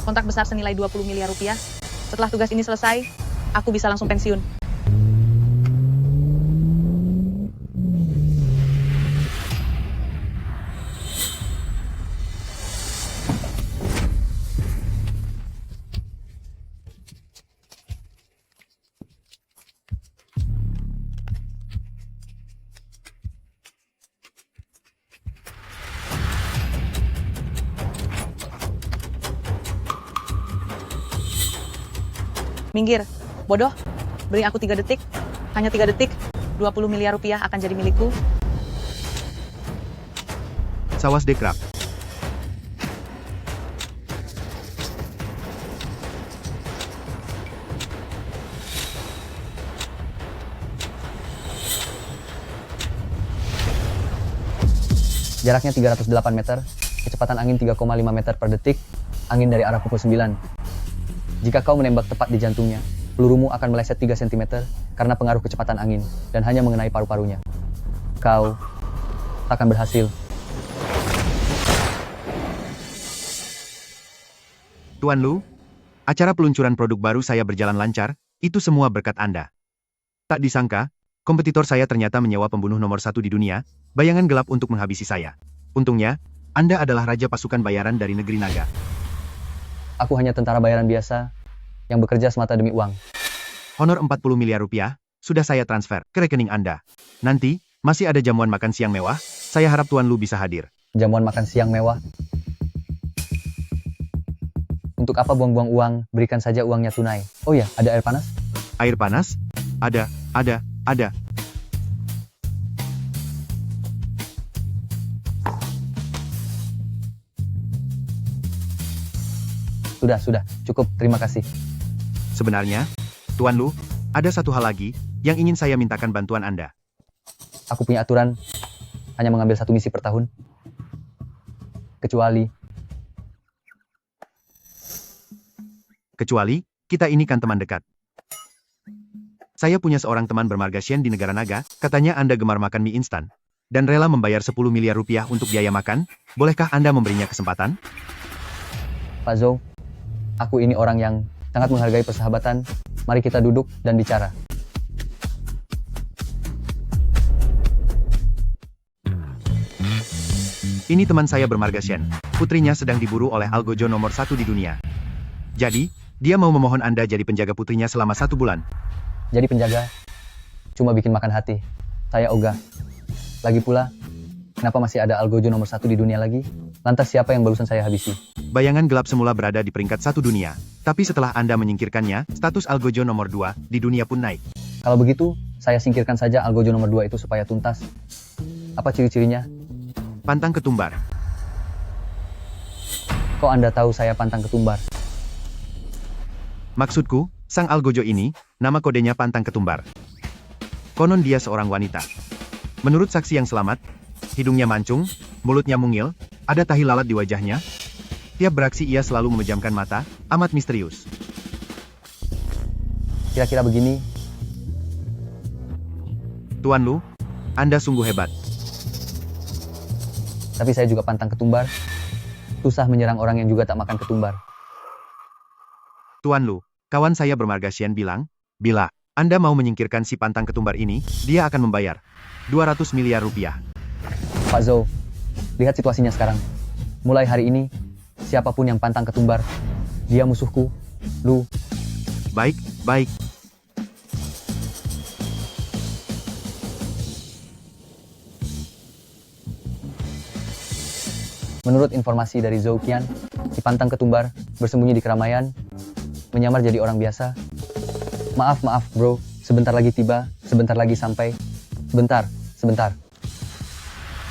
Kontrak besar senilai 20 miliar rupiah. Setelah tugas ini selesai, aku bisa langsung pensiun. Minggir, bodoh. Beri aku 3 detik. Hanya 3 detik. 20 miliar rupiah akan jadi milikku. Sawas dekrab. Jaraknya 308 meter, kecepatan angin 3,5 meter per detik, angin dari arah pukul 9. Jika kau menembak tepat di jantungnya, pelurumu akan meleset 3 cm karena pengaruh kecepatan angin dan hanya mengenai paru-parunya. Kau takkan berhasil. Tuan Lu, acara peluncuran produk baru saya berjalan lancar, itu semua berkat Anda. Tak disangka, kompetitor saya ternyata menyewa pembunuh nomor 1 di dunia, bayangan gelap untuk menghabisi saya. Untungnya, Anda adalah raja pasukan bayaran dari negeri naga. Aku hanya tentara bayaran biasa yang bekerja semata demi uang. Honor 40 miliar rupiah, sudah saya transfer ke rekening Anda. Nanti, masih ada jamuan makan siang mewah, saya harap Tuan Lu bisa hadir. Jamuan makan siang mewah. Untuk apa buang-buang uang, berikan saja uangnya tunai. Oh ya, ada air panas? Air panas? Ada. Sudah, cukup, terima kasih. Sebenarnya, Tuan Lu, ada satu hal lagi yang ingin saya mintakan bantuan Anda. Aku punya aturan, hanya mengambil 1 misi per tahun. Kecuali, kita ini kan teman dekat. Saya punya seorang teman bermarga Shen di negara naga, katanya Anda gemar makan mie instan, dan rela membayar 10 miliar rupiah untuk biaya makan, bolehkah Anda memberinya kesempatan? Pak Zhou, aku ini orang yang sangat menghargai persahabatan. Mari kita duduk dan bicara. Ini teman saya bermarga Shen. Putrinya sedang diburu oleh algojo nomor 1 di dunia. Jadi, dia mau memohon Anda jadi penjaga putrinya selama 1 bulan. Jadi penjaga, cuma bikin makan hati. Saya ogah. Lagi pula, kenapa masih ada algojo nomor 1 di dunia lagi? Lantas siapa yang barusan saya habisi? Bayangan gelap semula berada di peringkat 1 dunia. Tapi setelah Anda menyingkirkannya, status algojo nomor 2 di dunia pun naik. Kalau begitu, saya singkirkan saja algojo nomor 2 itu supaya tuntas. Apa ciri-cirinya? Pantang ketumbar. Kok Anda tahu saya pantang ketumbar? Maksudku, sang algojo ini, nama kodenya Pantang Ketumbar. Konon dia seorang wanita. Menurut saksi yang selamat, hidungnya mancung, mulutnya mungil, ada tahi lalat di wajahnya. Tiap beraksi ia selalu memejamkan mata, amat misterius. Kira-kira begini. Tuan Lu, Anda sungguh hebat. Tapi saya juga pantang ketumbar. Susah menyerang orang yang juga tak makan ketumbar. Tuan Lu, kawan saya bermarga Shen bilang, bila Anda mau menyingkirkan si Pantang Ketumbar ini, dia akan membayar 200 miliar rupiah. Pak Zhou, lihat situasinya sekarang. Mulai hari ini, siapapun yang pantang ketumbar, dia musuhku. Lu. Baik. Menurut informasi dari Zhou Qian, si pantang ketumbar bersembunyi di keramaian, menyamar jadi orang biasa. Maaf bro, sebentar lagi tiba, sebentar lagi sampai. Sebentar.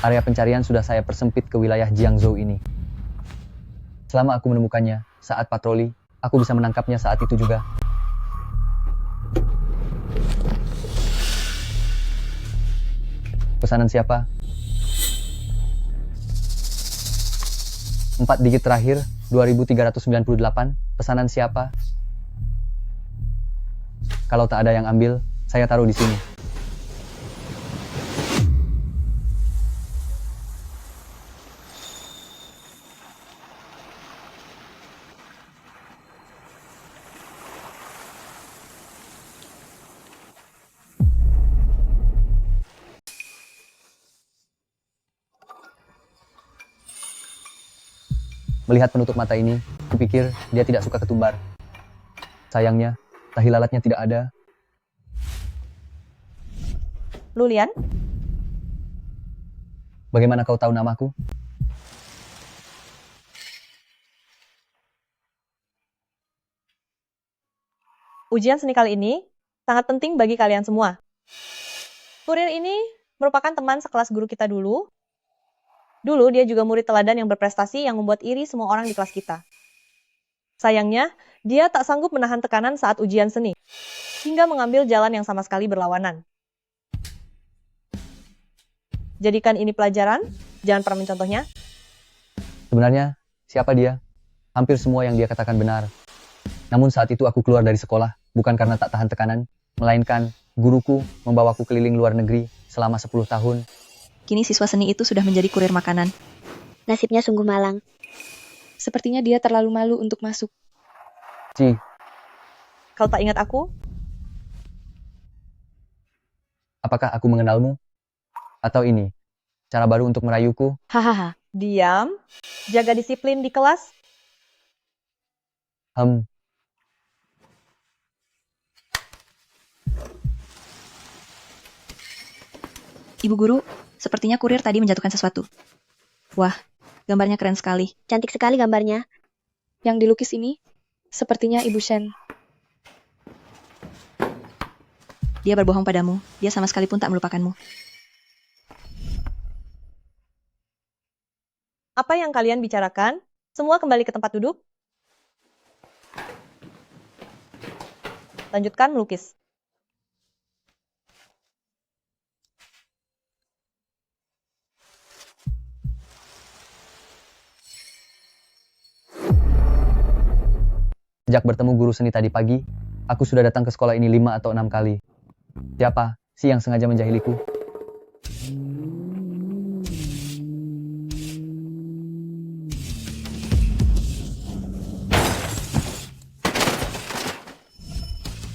Area pencarian sudah saya persempit ke wilayah Jiangzhou ini. Selama aku menemukannya, saat patroli, aku bisa menangkapnya saat itu juga. Pesanan siapa? 4 digit terakhir, 2398, pesanan siapa? Kalau tak ada yang ambil, saya taruh di sini. Melihat penutup mata ini, kupikir dia tidak suka ketumbar. Sayangnya, tahi lalatnya tidak ada. Lulian, Bagaimana kau tahu namaku? ujian seni kali ini sangat penting bagi kalian semua. Kurir ini merupakan teman sekelas guru kita dulu. Dulu dia juga murid teladan yang berprestasi yang membuat iri semua orang di kelas kita. Sayangnya, dia tak sanggup menahan tekanan saat ujian seni, hingga mengambil jalan yang sama sekali berlawanan. Jadikan ini pelajaran, jangan pernah mencontohnya. Sebenarnya, siapa dia? Hampir semua yang dia katakan benar. Namun saat itu aku keluar dari sekolah, bukan karena tak tahan tekanan, melainkan guruku membawaku keliling luar negeri selama 10 tahun. Kini siswa seni itu sudah menjadi kurir makanan. Nasibnya sungguh malang. Sepertinya dia terlalu malu untuk masuk. Ci, Kau tak ingat aku? apakah aku mengenalmu? Atau ini, cara baru untuk merayuku? Hahaha. Diam, jaga disiplin di kelas. Ibu guru, sepertinya kurir tadi menjatuhkan sesuatu. Wah, gambarnya keren sekali. Cantik sekali gambarnya. Yang dilukis ini, sepertinya Ibu Shen. Dia berbohong padamu. Dia sama sekali pun tak melupakanmu. Apa yang kalian bicarakan? Semua kembali ke tempat duduk. Lanjutkan melukis. Sejak bertemu guru seni tadi pagi, aku sudah datang ke sekolah ini 5 atau 6 kali. Siapa sih yang sengaja menjahiliku?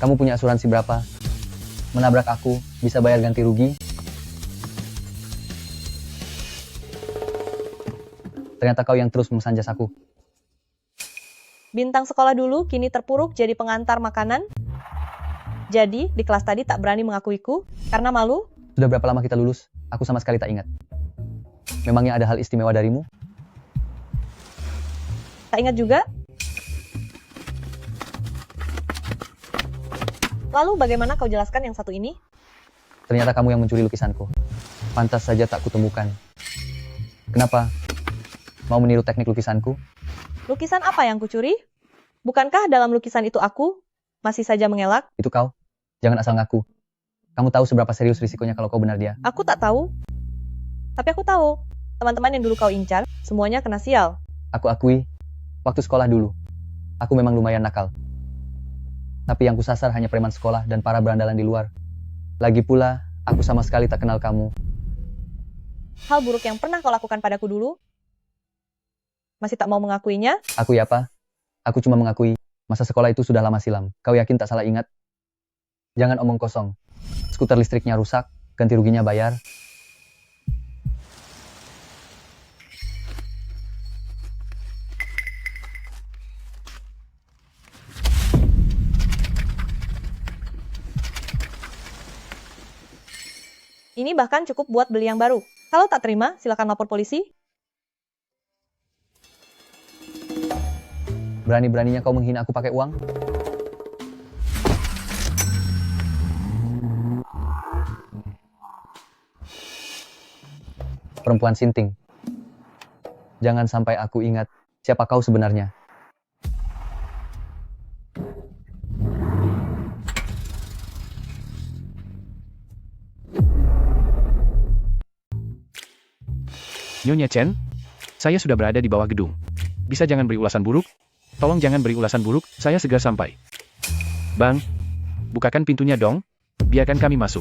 Kamu punya asuransi berapa? Menabrak aku, bisa bayar ganti rugi? Ternyata kau yang terus memesan jasaku. Bintang sekolah dulu kini terpuruk jadi pengantar makanan. Jadi, di kelas tadi tak berani mengakuiku karena malu. Sudah berapa lama kita lulus? Aku sama sekali tak ingat. Memangnya ada hal istimewa darimu? Tak ingat juga. Lalu bagaimana kau jelaskan yang satu ini? Ternyata kamu yang mencuri lukisanku. Pantas saja tak kutemukan. Kenapa? Mau meniru teknik lukisanku? Lukisan apa yang kucuri? Bukankah dalam lukisan itu aku? Masih saja mengelak? Itu kau? Jangan asal ngaku. Kamu tahu seberapa serius risikonya kalau kau benar dia. Aku tak tahu. Tapi aku tahu. Teman-teman yang dulu kau incar, semuanya kena sial. Aku akui, waktu sekolah dulu, aku memang lumayan nakal. Tapi yang kusasar hanya preman sekolah dan para berandalan di luar. Lagi pula, aku sama sekali tak kenal kamu. Hal buruk yang pernah kau lakukan padaku dulu? Masih tak mau mengakuinya? Aku ya apa? Aku cuma mengakui, masa sekolah itu sudah lama silam. Kau yakin tak salah ingat? Jangan omong kosong. Skuter listriknya rusak, ganti ruginya bayar. Ini bahkan cukup buat beli yang baru. Kalau tak terima, silakan lapor polisi. Berani-beraninya kau menghina aku pakai uang? Perempuan sinting. Jangan sampai aku ingat siapa kau sebenarnya. Nyonya Chen, saya sudah berada di bawah gedung. Bisa jangan beri ulasan buruk? Tolong jangan beri ulasan buruk, saya segera sampai. Bang, bukakan pintunya dong, biarkan kami masuk.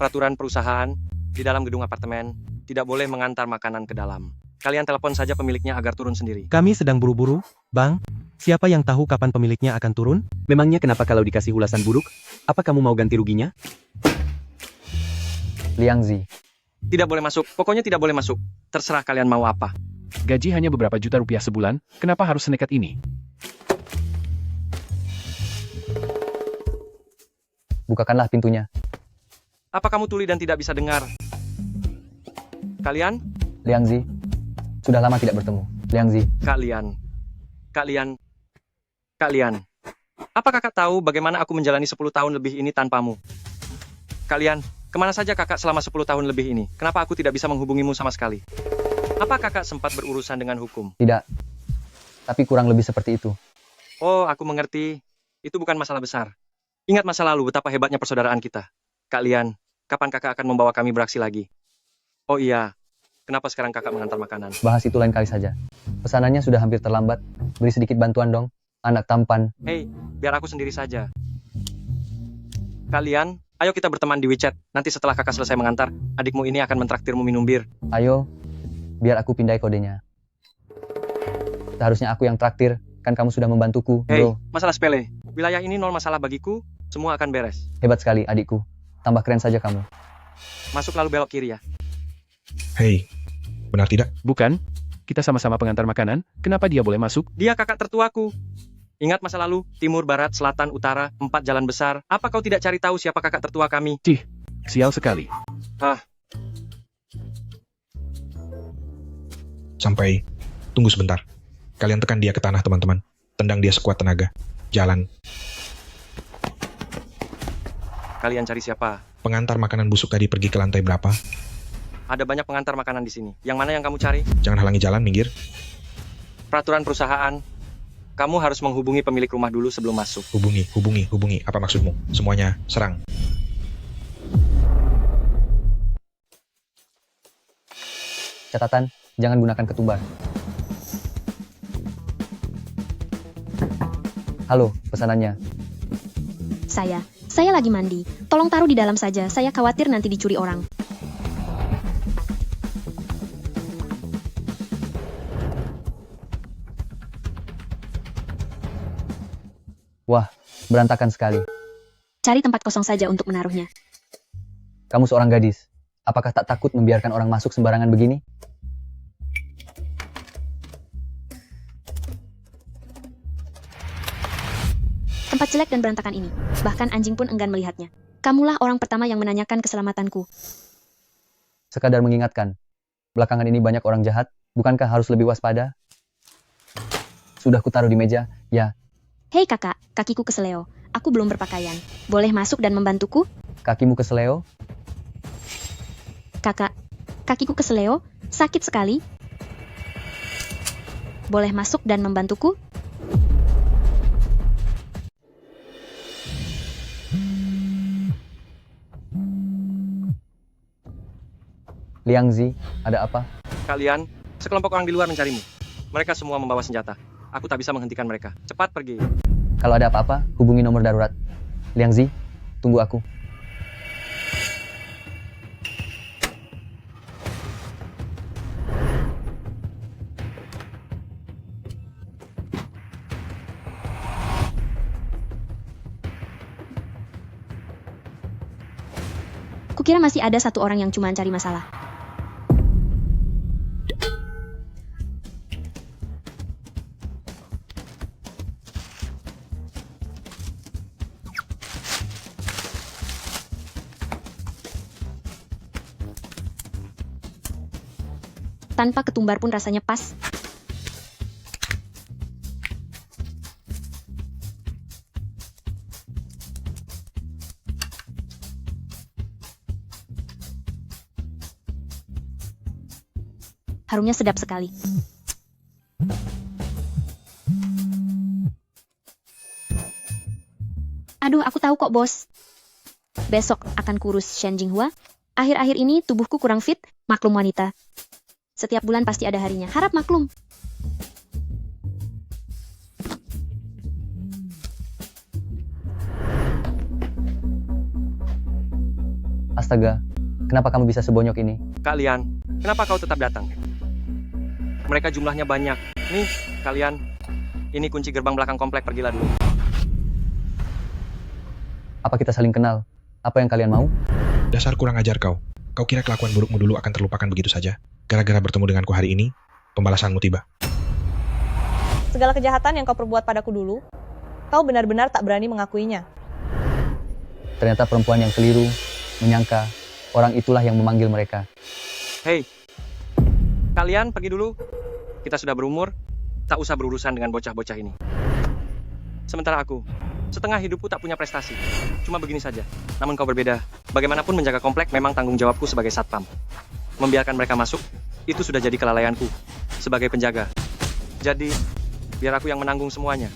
Peraturan perusahaan, di dalam gedung apartemen, tidak boleh mengantar makanan ke dalam. Kalian telepon saja pemiliknya agar turun sendiri. Kami sedang buru-buru, Bang. Siapa yang tahu kapan pemiliknya akan turun? Memangnya kenapa kalau dikasih ulasan buruk? Apa kamu mau ganti ruginya? Liang Zi. Tidak boleh masuk, pokoknya tidak boleh masuk. Terserah kalian mau apa. Gaji hanya beberapa juta rupiah sebulan, kenapa harus senekat ini? Bukakanlah pintunya. Apa kamu tuli dan tidak bisa dengar? Kalian? Liang Zi, sudah lama tidak bertemu. Liang Zi, Kalian. Apa kakak tahu bagaimana aku menjalani 10 tahun lebih ini tanpamu? Kalian, kemana saja kakak selama 10 tahun lebih ini? Kenapa aku tidak bisa menghubungimu sama sekali? Apa kakak sempat berurusan dengan hukum? tidak. Tapi kurang lebih seperti itu. Oh, aku mengerti. Itu bukan masalah besar. Ingat masa lalu betapa hebatnya persaudaraan kita. Kalian, kapan kakak akan membawa kami beraksi lagi? Oh iya, kenapa sekarang kakak mengantar makanan? Bahas itu lain kali saja. Pesanannya sudah hampir terlambat. Beri sedikit bantuan dong, anak tampan. Hei, biar aku sendiri saja. Kalian, ayo kita berteman di WeChat. Nanti setelah kakak selesai mengantar, adikmu ini akan mentraktirmu minum bir. Ayo, biar aku pindai kodenya. Seharusnya aku yang traktir, kan kamu sudah membantuku, Hei, bro. masalah sepele. Wilayah ini nol masalah bagiku, semua akan beres. Hebat sekali adikku. Tambah keren saja kamu. Masuk lalu belok kiri ya. Hei, benar tidak? Bukan? Kita sama-sama pengantar makanan, kenapa dia boleh masuk? Dia kakak tertuaku. Ingat masa lalu, timur, barat, selatan, utara, 4 jalan besar. Apa kau tidak cari tahu siapa kakak tertua kami? Sial sekali. Sampai, tunggu sebentar. Kalian tekan dia ke tanah, teman-teman. Tendang dia sekuat tenaga. Jalan. Kalian cari siapa? Pengantar makanan busuk tadi pergi ke lantai berapa? Ada banyak pengantar makanan di sini. Yang mana yang kamu cari? Jangan halangi jalan, minggir. Peraturan perusahaan. Kamu harus menghubungi pemilik rumah dulu sebelum masuk. Hubungi. Apa maksudmu? Semuanya, serang. Catatan, jangan gunakan ketumbar. Halo, pesanannya. Saya lagi mandi. Tolong taruh di dalam saja, saya khawatir nanti dicuri orang. Wah, berantakan sekali. Cari tempat kosong saja untuk menaruhnya. Kamu seorang gadis. Apakah tak takut membiarkan orang masuk sembarangan begini? Tempat jelek dan berantakan ini. Bahkan anjing pun enggan melihatnya. Kamulah orang pertama yang menanyakan keselamatanku. Sekadar mengingatkan. Belakangan ini banyak orang jahat. Bukankah harus lebih waspada? Sudah kutaruh di meja, ya. Hei kakak, kakiku keseleo. Aku belum berpakaian. Boleh masuk dan membantuku? Kakimu keseleo? Kakak, kakiku keseleo. Sakit sekali. Boleh masuk dan membantuku? Liang Zi, ada apa? Kalian, sekelompok orang di luar mencarimu. Mereka semua membawa senjata. Aku tak bisa menghentikan mereka. Cepat pergi. Kalau ada apa-apa, hubungi nomor darurat. Liang Zi, tunggu aku. Kukira masih ada satu orang yang cuma cari masalah. Tanpa ketumbar pun rasanya pas. Harumnya sedap sekali. Aduh, aku tahu kok, bos. Besok akan kurus Shen Jinghua. Akhir-akhir ini tubuhku kurang fit, maklum wanita. Setiap bulan pasti ada harinya. Harap maklum. Astaga, kenapa kamu bisa sebonyok ini? Kalian, kenapa kau tetap datang? Mereka jumlahnya banyak. Nih, kalian. Ini kunci gerbang belakang komplek, pergilah dulu. Apa kita saling kenal? Apa yang kalian mau? Dasar kurang ajar kau. Kau kira kelakuan burukmu dulu akan terlupakan begitu saja? Gara-gara bertemu denganku hari ini? pembalasanmu tiba. Segala kejahatan yang kau perbuat padaku dulu, kau benar-benar tak berani mengakuinya. Ternyata perempuan yang keliru, menyangka orang itulah yang memanggil mereka. Hei, kalian pergi dulu. Kita sudah berumur, tak usah berurusan dengan bocah-bocah ini. Sementara aku, setengah hidupku tak punya prestasi. Cuma begini saja. Namun kau berbeda. Bagaimanapun menjaga komplek memang tanggung jawabku sebagai satpam. Membiarkan mereka masuk, itu sudah jadi kelalaianku sebagai penjaga. Jadi, biar aku yang menanggung semuanya.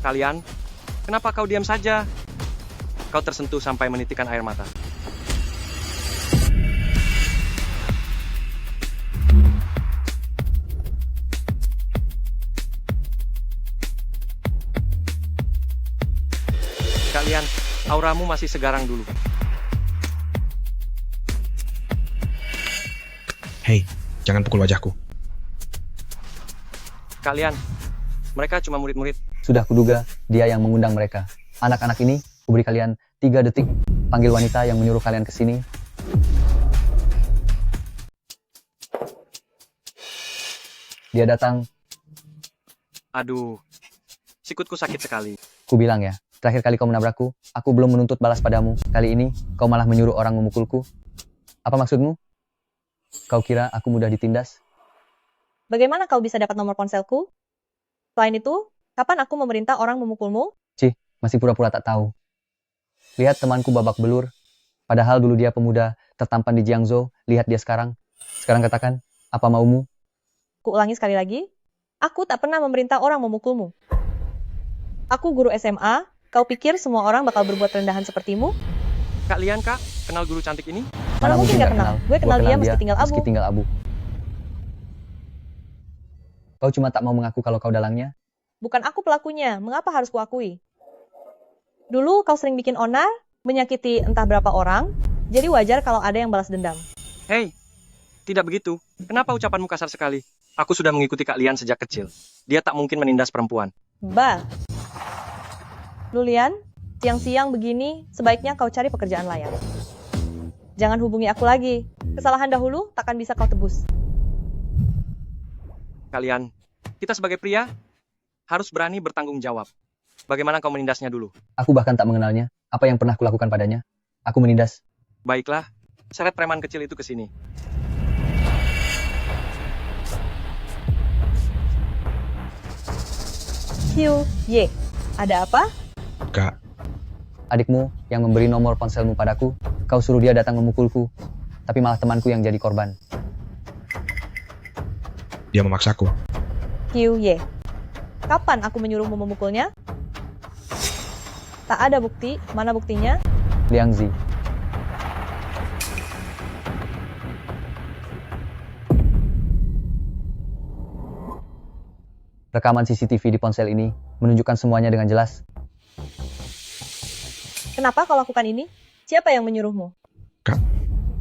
Kalian, kenapa kau diam saja? Kau tersentuh sampai menitikkan air mata. Kalian, auramu masih segarang dulu. Hei, jangan pukul wajahku. Kalian, mereka cuma murid-murid. Sudah kuduga dia yang mengundang mereka. Anak-anak ini, kuberi kalian 3 detik. Panggil wanita yang menyuruh kalian ke sini. Dia datang. Aduh, sikutku sakit sekali. Ku bilang ya, terakhir kali kau menabrakku, aku belum menuntut balas padamu. Kali ini, kau malah menyuruh orang memukulku. Apa maksudmu? Kau kira aku mudah ditindas? Bagaimana kau bisa dapat nomor ponselku? Selain itu, kapan aku memerintah orang memukulmu? Masih pura-pura tak tahu. Lihat temanku babak belur. Padahal dulu dia pemuda tertampan di Jiangzhou. Lihat dia sekarang. Sekarang katakan, apa maumu? Kuulangi sekali lagi, aku tak pernah memerintah orang memukulmu. Aku guru SMA, kau pikir semua orang bakal berbuat rendahan sepertimu? Kalian, Kak, kenal guru cantik ini? Mana mungkin gak kenal? Gue kenal dia meski tinggal abu. Kau cuma tak mau mengaku kalau kau dalangnya? Bukan aku pelakunya, mengapa harus kuakui? Dulu kau sering bikin onar, menyakiti entah berapa orang, jadi wajar kalau ada yang balas dendam. Hei, tidak begitu. Kenapa ucapanmu kasar sekali? Aku sudah mengikuti Kak Lian sejak kecil. Dia tak mungkin menindas perempuan. Bah. Lulian, siang-siang begini, sebaiknya kau cari pekerjaan layak. Jangan hubungi aku lagi. Kesalahan dahulu takkan bisa kau tebus. Kalian, kita sebagai pria, harus berani bertanggung jawab. Bagaimana kau menindasnya dulu? Aku bahkan tak mengenalnya. Apa yang pernah kulakukan padanya? Aku menindas. Baiklah, seret preman kecil itu ke sini. Ye, ada apa? Kak, Adikmu yang memberi nomor ponselmu padaku, kau suruh dia datang memukulku. Tapi malah temanku yang jadi korban. dia memaksaku. Ye, kapan aku menyuruhmu memukulnya? Tak ada bukti, mana buktinya? Liang Zi. Rekaman CCTV di ponsel ini menunjukkan semuanya dengan jelas. Kenapa kau lakukan ini? Siapa yang menyuruhmu? Kak,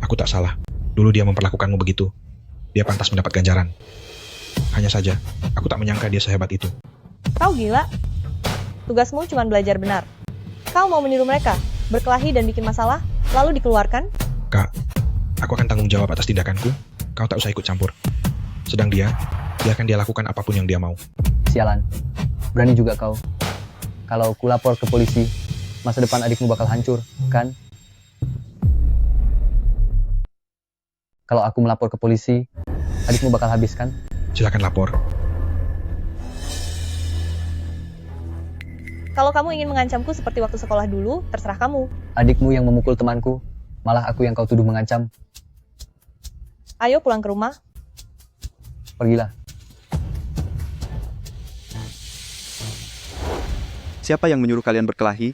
aku tak salah. Dulu dia memperlakukanmu begitu. Dia pantas mendapat ganjaran. Hanya saja, aku tak menyangka dia sehebat itu. Kau gila? Tugasmu cuma belajar benar. Kau mau meniru mereka, berkelahi dan bikin masalah, lalu dikeluarkan? Kak, aku akan tanggung jawab atas tindakanku. Kau tak usah ikut campur. Sedang biarkan dia lakukan apapun yang dia mau. Sialan. Berani juga kau. Kalau kulapor ke polisi, masa depan adikmu bakal hancur, kan? Kalau aku melapor ke polisi, adikmu bakal habis, kan? Silakan lapor. Kalau kamu ingin mengancamku seperti waktu sekolah dulu, terserah kamu. Adikmu yang memukul temanku, malah aku yang kau tuduh mengancam. Ayo pulang ke rumah. Pergilah. Siapa yang menyuruh kalian berkelahi?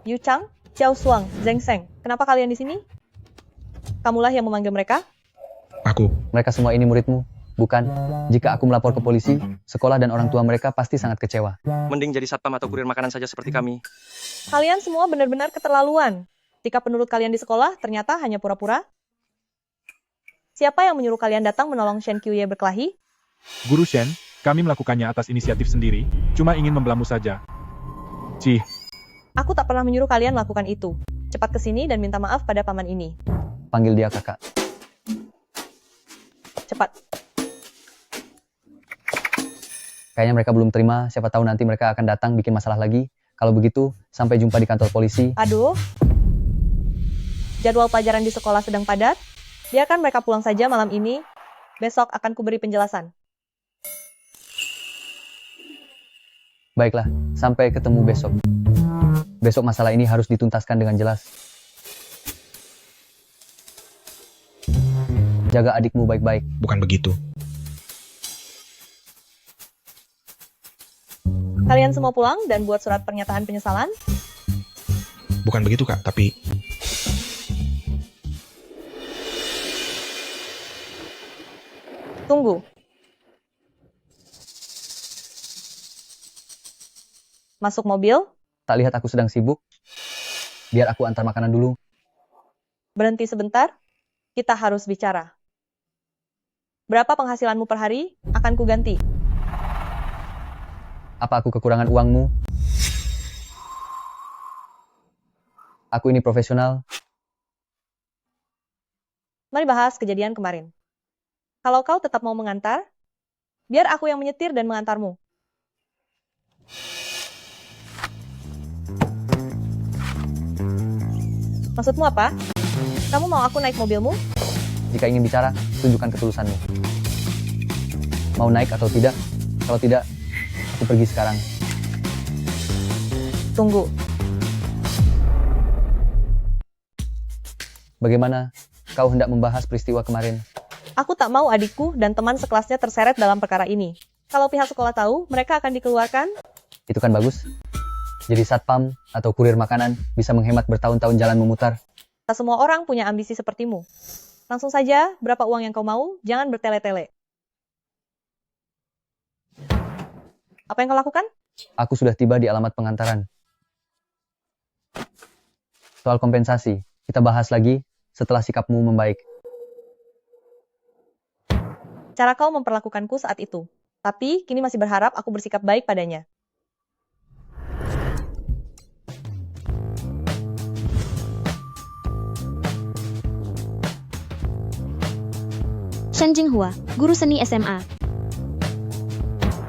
Yu Chang, Xiao Suang, Zheng Seng. Kenapa kalian di sini? Kamulah yang memanggil mereka? Aku. Mereka semua ini muridmu, bukan? Jika aku melapor ke polisi, sekolah dan orang tua mereka pasti sangat kecewa. Mending jadi satpam atau kurir makanan saja seperti kami. Kalian semua benar-benar keterlaluan. Sikap penurut kalian di sekolah ternyata hanya pura-pura. Siapa yang menyuruh kalian datang menolong Shen Qiuye berkelahi? Guru Shen, kami melakukannya atas inisiatif sendiri, cuma ingin membelamu saja. Cih, Aku tak pernah menyuruh kalian melakukan itu. Cepat ke sini dan minta maaf pada paman ini. Panggil dia kakak. Cepat. Kayaknya mereka belum terima, siapa tahu nanti mereka akan datang bikin masalah lagi. Kalau begitu, sampai jumpa di kantor polisi. Aduh. Jadwal pelajaran di sekolah sedang padat. Biarkan mereka pulang saja malam ini. Besok akan kuberi penjelasan. Baiklah, sampai ketemu besok. Besok masalah ini harus dituntaskan dengan jelas. Jaga adikmu baik-baik. Bukan begitu. Kalian semua pulang dan buat surat pernyataan penyesalan. Bukan begitu, Kak. Tapi Tunggu. Masuk mobil. Tak lihat aku sedang sibuk? Biar aku antar makanan dulu. Berhenti sebentar. Kita harus bicara. Berapa penghasilanmu per hari? Akan kuganti. Apa aku kekurangan uangmu? Aku ini profesional. Mari bahas kejadian kemarin. Kalau kau tetap mau mengantar, biar aku yang menyetir dan mengantarmu. Maksudmu apa? Kamu mau aku naik mobilmu? Jika ingin bicara, tunjukkan ketulusanmu. Mau naik atau tidak? Kalau tidak, aku pergi sekarang. Tunggu. Bagaimana? Kau hendak membahas peristiwa kemarin? Aku tak mau adikku dan teman sekelasnya terseret dalam perkara ini. Kalau pihak sekolah tahu, mereka akan dikeluarkan. Itu kan bagus. Jadi satpam atau kurir makanan bisa menghemat bertahun-tahun jalan memutar. Tak semua orang punya ambisi sepertimu. Langsung saja, berapa uang yang kau mau, jangan bertele-tele. Apa yang kau lakukan? Aku sudah tiba di alamat pengantaran. Soal kompensasi, kita bahas lagi setelah sikapmu membaik. Cara kau memperlakukanku saat itu. Tapi, kini masih berharap aku bersikap baik padanya. Shen Jinghua, guru seni SMA.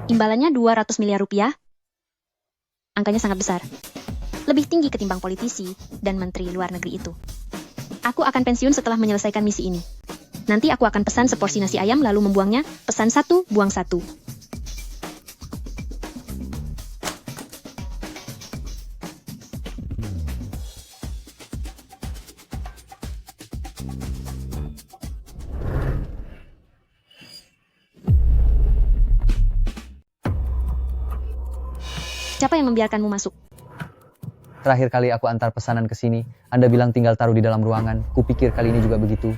Imbalannya 200 miliar rupiah. Angkanya sangat besar. Lebih tinggi ketimbang politisi dan menteri luar negeri itu. Aku akan pensiun setelah menyelesaikan misi ini. Nanti aku akan pesan seporsi nasi ayam lalu membuangnya. Pesan 1, buang 1. Siapa yang membiarkanmu masuk? Terakhir kali aku antar pesanan ke sini, Anda bilang tinggal taruh di dalam ruangan. Kupikir kali ini juga begitu.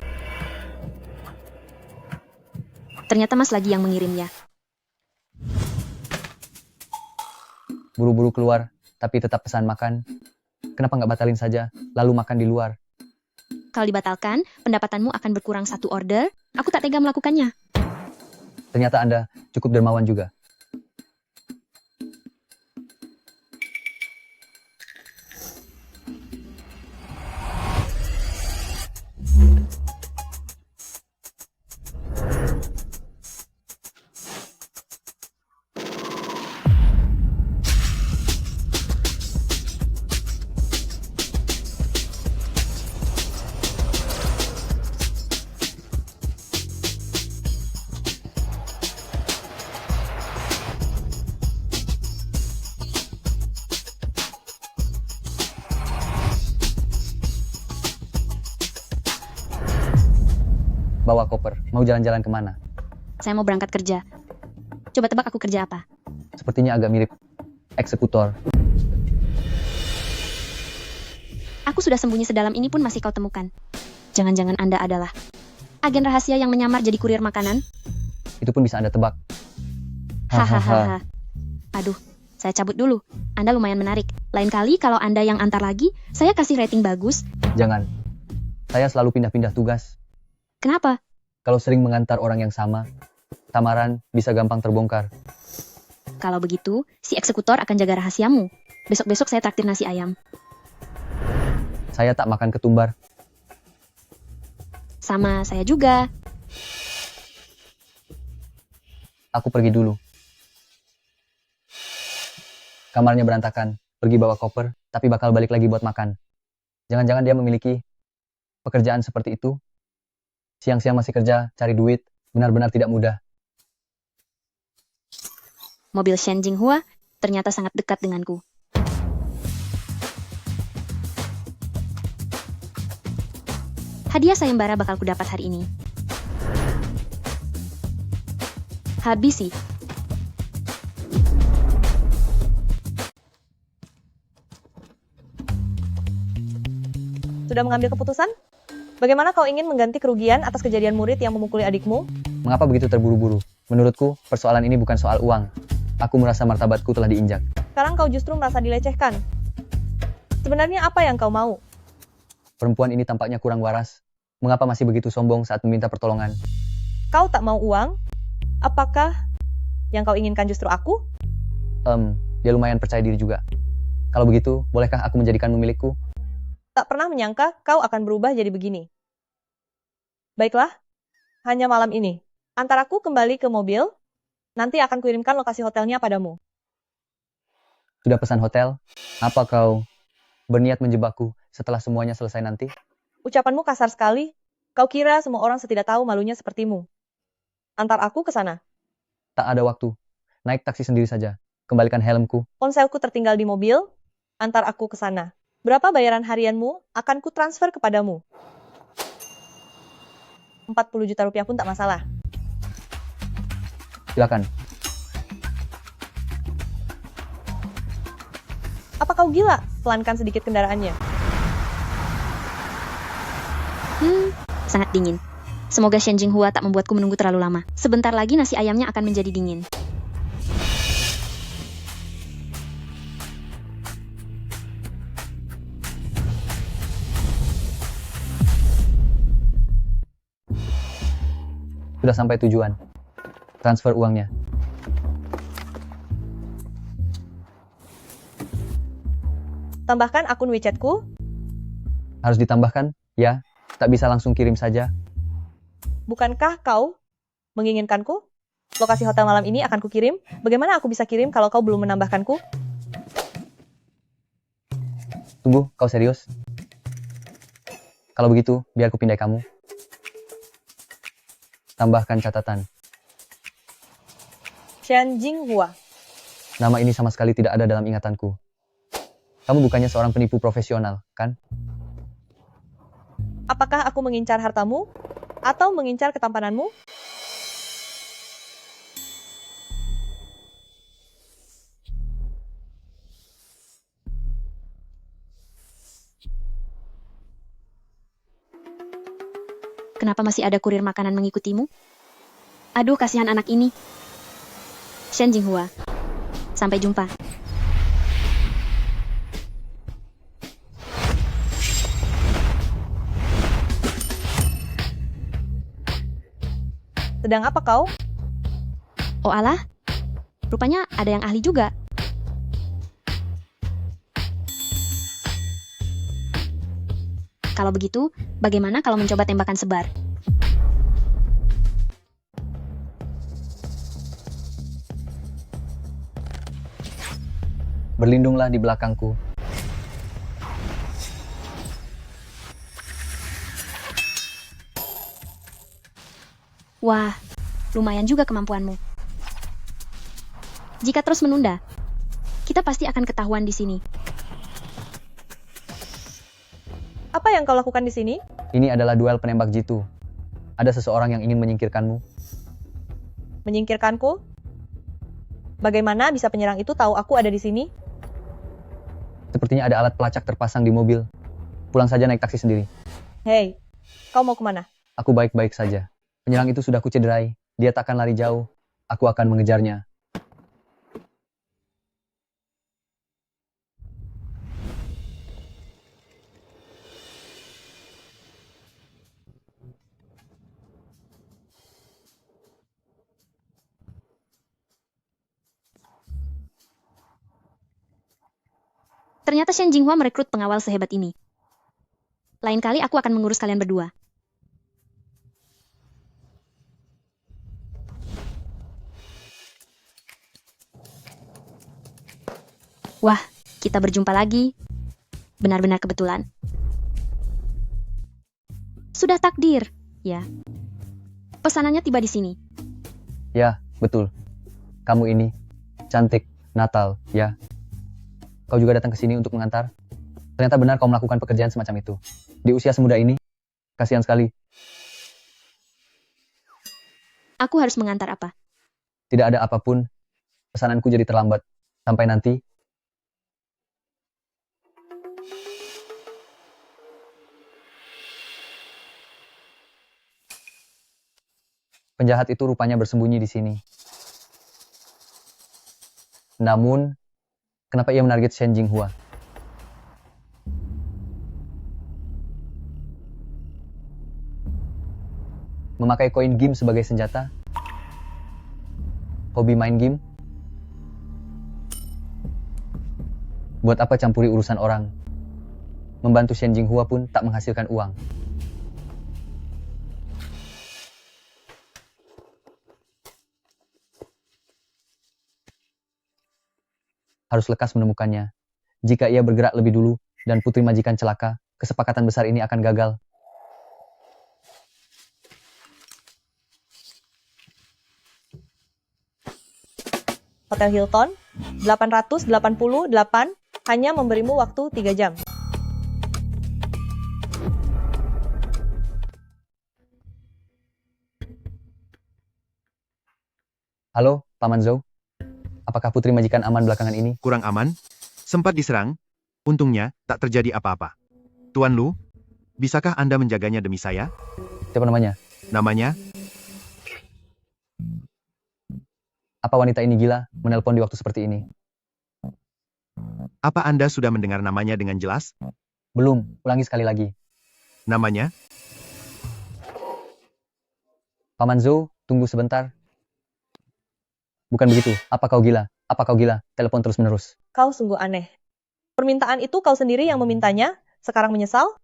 Ternyata Mas lagi yang mengirimnya. Buru-buru keluar, tapi tetap pesan makan. Kenapa nggak batalin saja, lalu makan di luar? Kalau dibatalkan, pendapatanmu akan berkurang 1 order. Aku tak tega melakukannya. Ternyata Anda cukup dermawan juga. Bawa koper, mau jalan-jalan kemana? Saya mau berangkat kerja. Coba tebak aku kerja apa? Sepertinya agak mirip eksekutor. Aku sudah sembunyi sedalam ini pun masih kau temukan. Jangan-jangan Anda adalah agen rahasia yang menyamar jadi kurir makanan? Itu pun bisa Anda tebak. Hahaha. Aduh, saya cabut dulu. Anda lumayan menarik. Lain kali kalau Anda yang antar lagi, saya kasih rating bagus. Jangan. Saya selalu pindah-pindah tugas. Kenapa? Kalau sering mengantar orang yang sama, samaran bisa gampang terbongkar. Kalau begitu, si eksekutor akan jaga rahasiamu. Besok-besok saya traktir nasi ayam. Saya tak makan ketumbar. Sama saya juga. Aku pergi dulu. Kamarnya berantakan. Pergi bawa koper, tapi bakal balik lagi buat makan. Jangan-jangan dia memiliki pekerjaan seperti itu. Siang-siang masih kerja, cari duit. Benar-benar tidak mudah. Mobil Shen Jinghua ternyata sangat dekat denganku. Hadiah sayembara bakal kudapat hari ini. Habisi. Sudah mengambil keputusan? Bagaimana kau ingin mengganti kerugian atas kejadian murid yang memukuli adikmu? Mengapa begitu terburu-buru? Menurutku, persoalan ini bukan soal uang. Aku merasa martabatku telah diinjak. Sekarang kau justru merasa dilecehkan. Sebenarnya apa yang kau mau? Perempuan ini tampaknya kurang waras. Mengapa masih begitu sombong saat meminta pertolongan? Kau tak mau uang? Apakah yang kau inginkan justru aku? Dia lumayan percaya diri juga. Kalau begitu, bolehkah aku menjadikanmu milikku? Tak pernah menyangka kau akan berubah jadi begini. Baiklah, hanya malam ini. Antar aku kembali ke mobil, nanti akan kukirimkan lokasi hotelnya padamu. Sudah pesan hotel? Apa kau berniat menjebakku setelah semuanya selesai nanti? Ucapanmu kasar sekali. Kau kira semua orang tidak tahu malunya sepertimu. Antar aku ke sana. Tak ada waktu. Naik taksi sendiri saja. Kembalikan helmku. Ponselku tertinggal di mobil. Antar aku ke sana. Berapa bayaran harianmu akan ku transfer kepadamu. 40 juta rupiah pun tak masalah. Silakan. Apa kau gila? Pelankan sedikit kendaraannya. Sangat dingin. Semoga Shen Jinghua tak membuatku menunggu terlalu lama. Sebentar lagi nasi ayamnya akan menjadi dingin. Sudah sampai tujuan. Transfer uangnya. Tambahkan akun WeChat-ku. Harus ditambahkan? Ya, tak bisa langsung kirim saja. Bukankah kau menginginkanku? Lokasi hotel malam ini akan kukirim. Bagaimana aku bisa kirim kalau kau belum menambahkanku? Tunggu, kau serius? Kalau begitu, biar ku pindai kamu. Tambahkan catatan. Shen Jinghua. Nama ini sama sekali tidak ada dalam ingatanku. Kamu bukannya seorang penipu profesional, kan? Apakah aku mengincar hartamu? Atau mengincar ketampananmu? Kenapa masih ada kurir makanan mengikutimu? Aduh, kasihan anak ini. Shen Jinghua. Sampai jumpa. Sedang apa kau? Oh alah, rupanya ada yang ahli juga. Kalau begitu, bagaimana kalau mencoba tembakan sebar? Berlindunglah di belakangku. Wah, lumayan juga kemampuanmu. Jika terus menunda, kita pasti akan ketahuan di sini. Apa yang kau lakukan di sini? Ini adalah duel penembak jitu. Ada seseorang yang ingin menyingkirkanmu. Menyingkirkanku? Bagaimana bisa penyerang itu tahu aku ada di sini? Sepertinya ada alat pelacak terpasang di mobil. Pulang saja naik taksi sendiri. Hei, kau mau kemana? Aku baik-baik saja. Penyerang itu sudah kucederai. Dia takkan lari jauh. Aku akan mengejarnya. Ternyata Shen Jinghua merekrut pengawal sehebat ini. Lain kali aku akan mengurus kalian berdua. Wah, kita berjumpa lagi. Benar-benar kebetulan. Sudah takdir, ya. Pesanannya tiba di sini. Ya, betul. Kamu ini cantik, Natal, ya. Kau juga datang ke sini untuk mengantar. Ternyata benar kau melakukan pekerjaan semacam itu. Di usia semuda ini, kasihan sekali. Aku harus mengantar apa? Tidak ada apapun. Pesananku jadi terlambat. Sampai nanti. Penjahat itu rupanya bersembunyi di sini. Namun, kenapa ia menarget Shen Jinghua? Memakai koin game sebagai senjata? Hobi main game? Buat apa campuri urusan orang? Membantu Shen Jinghua pun tak menghasilkan uang. Harus lekas menemukannya. Jika ia bergerak lebih dulu dan putri majikan celaka, kesepakatan besar ini akan gagal. Hotel Hilton, 888 hanya memberimu waktu 3 jam. Halo, Paman Zhou. Apakah putri majikan aman belakangan ini? Kurang aman? Sempat diserang? Untungnya, tak terjadi apa-apa. Tuan Lu, bisakah Anda menjaganya demi saya? Siapa namanya? Namanya? Apa wanita ini gila menelpon di waktu seperti ini? Apa Anda sudah mendengar namanya dengan jelas? Belum, ulangi sekali lagi. Namanya? Paman Zhou, tunggu sebentar. Bukan begitu. Apa kau gila? Apa kau gila? Telepon terus-menerus. Kau sungguh aneh. Permintaan itu kau sendiri yang memintanya, sekarang menyesal?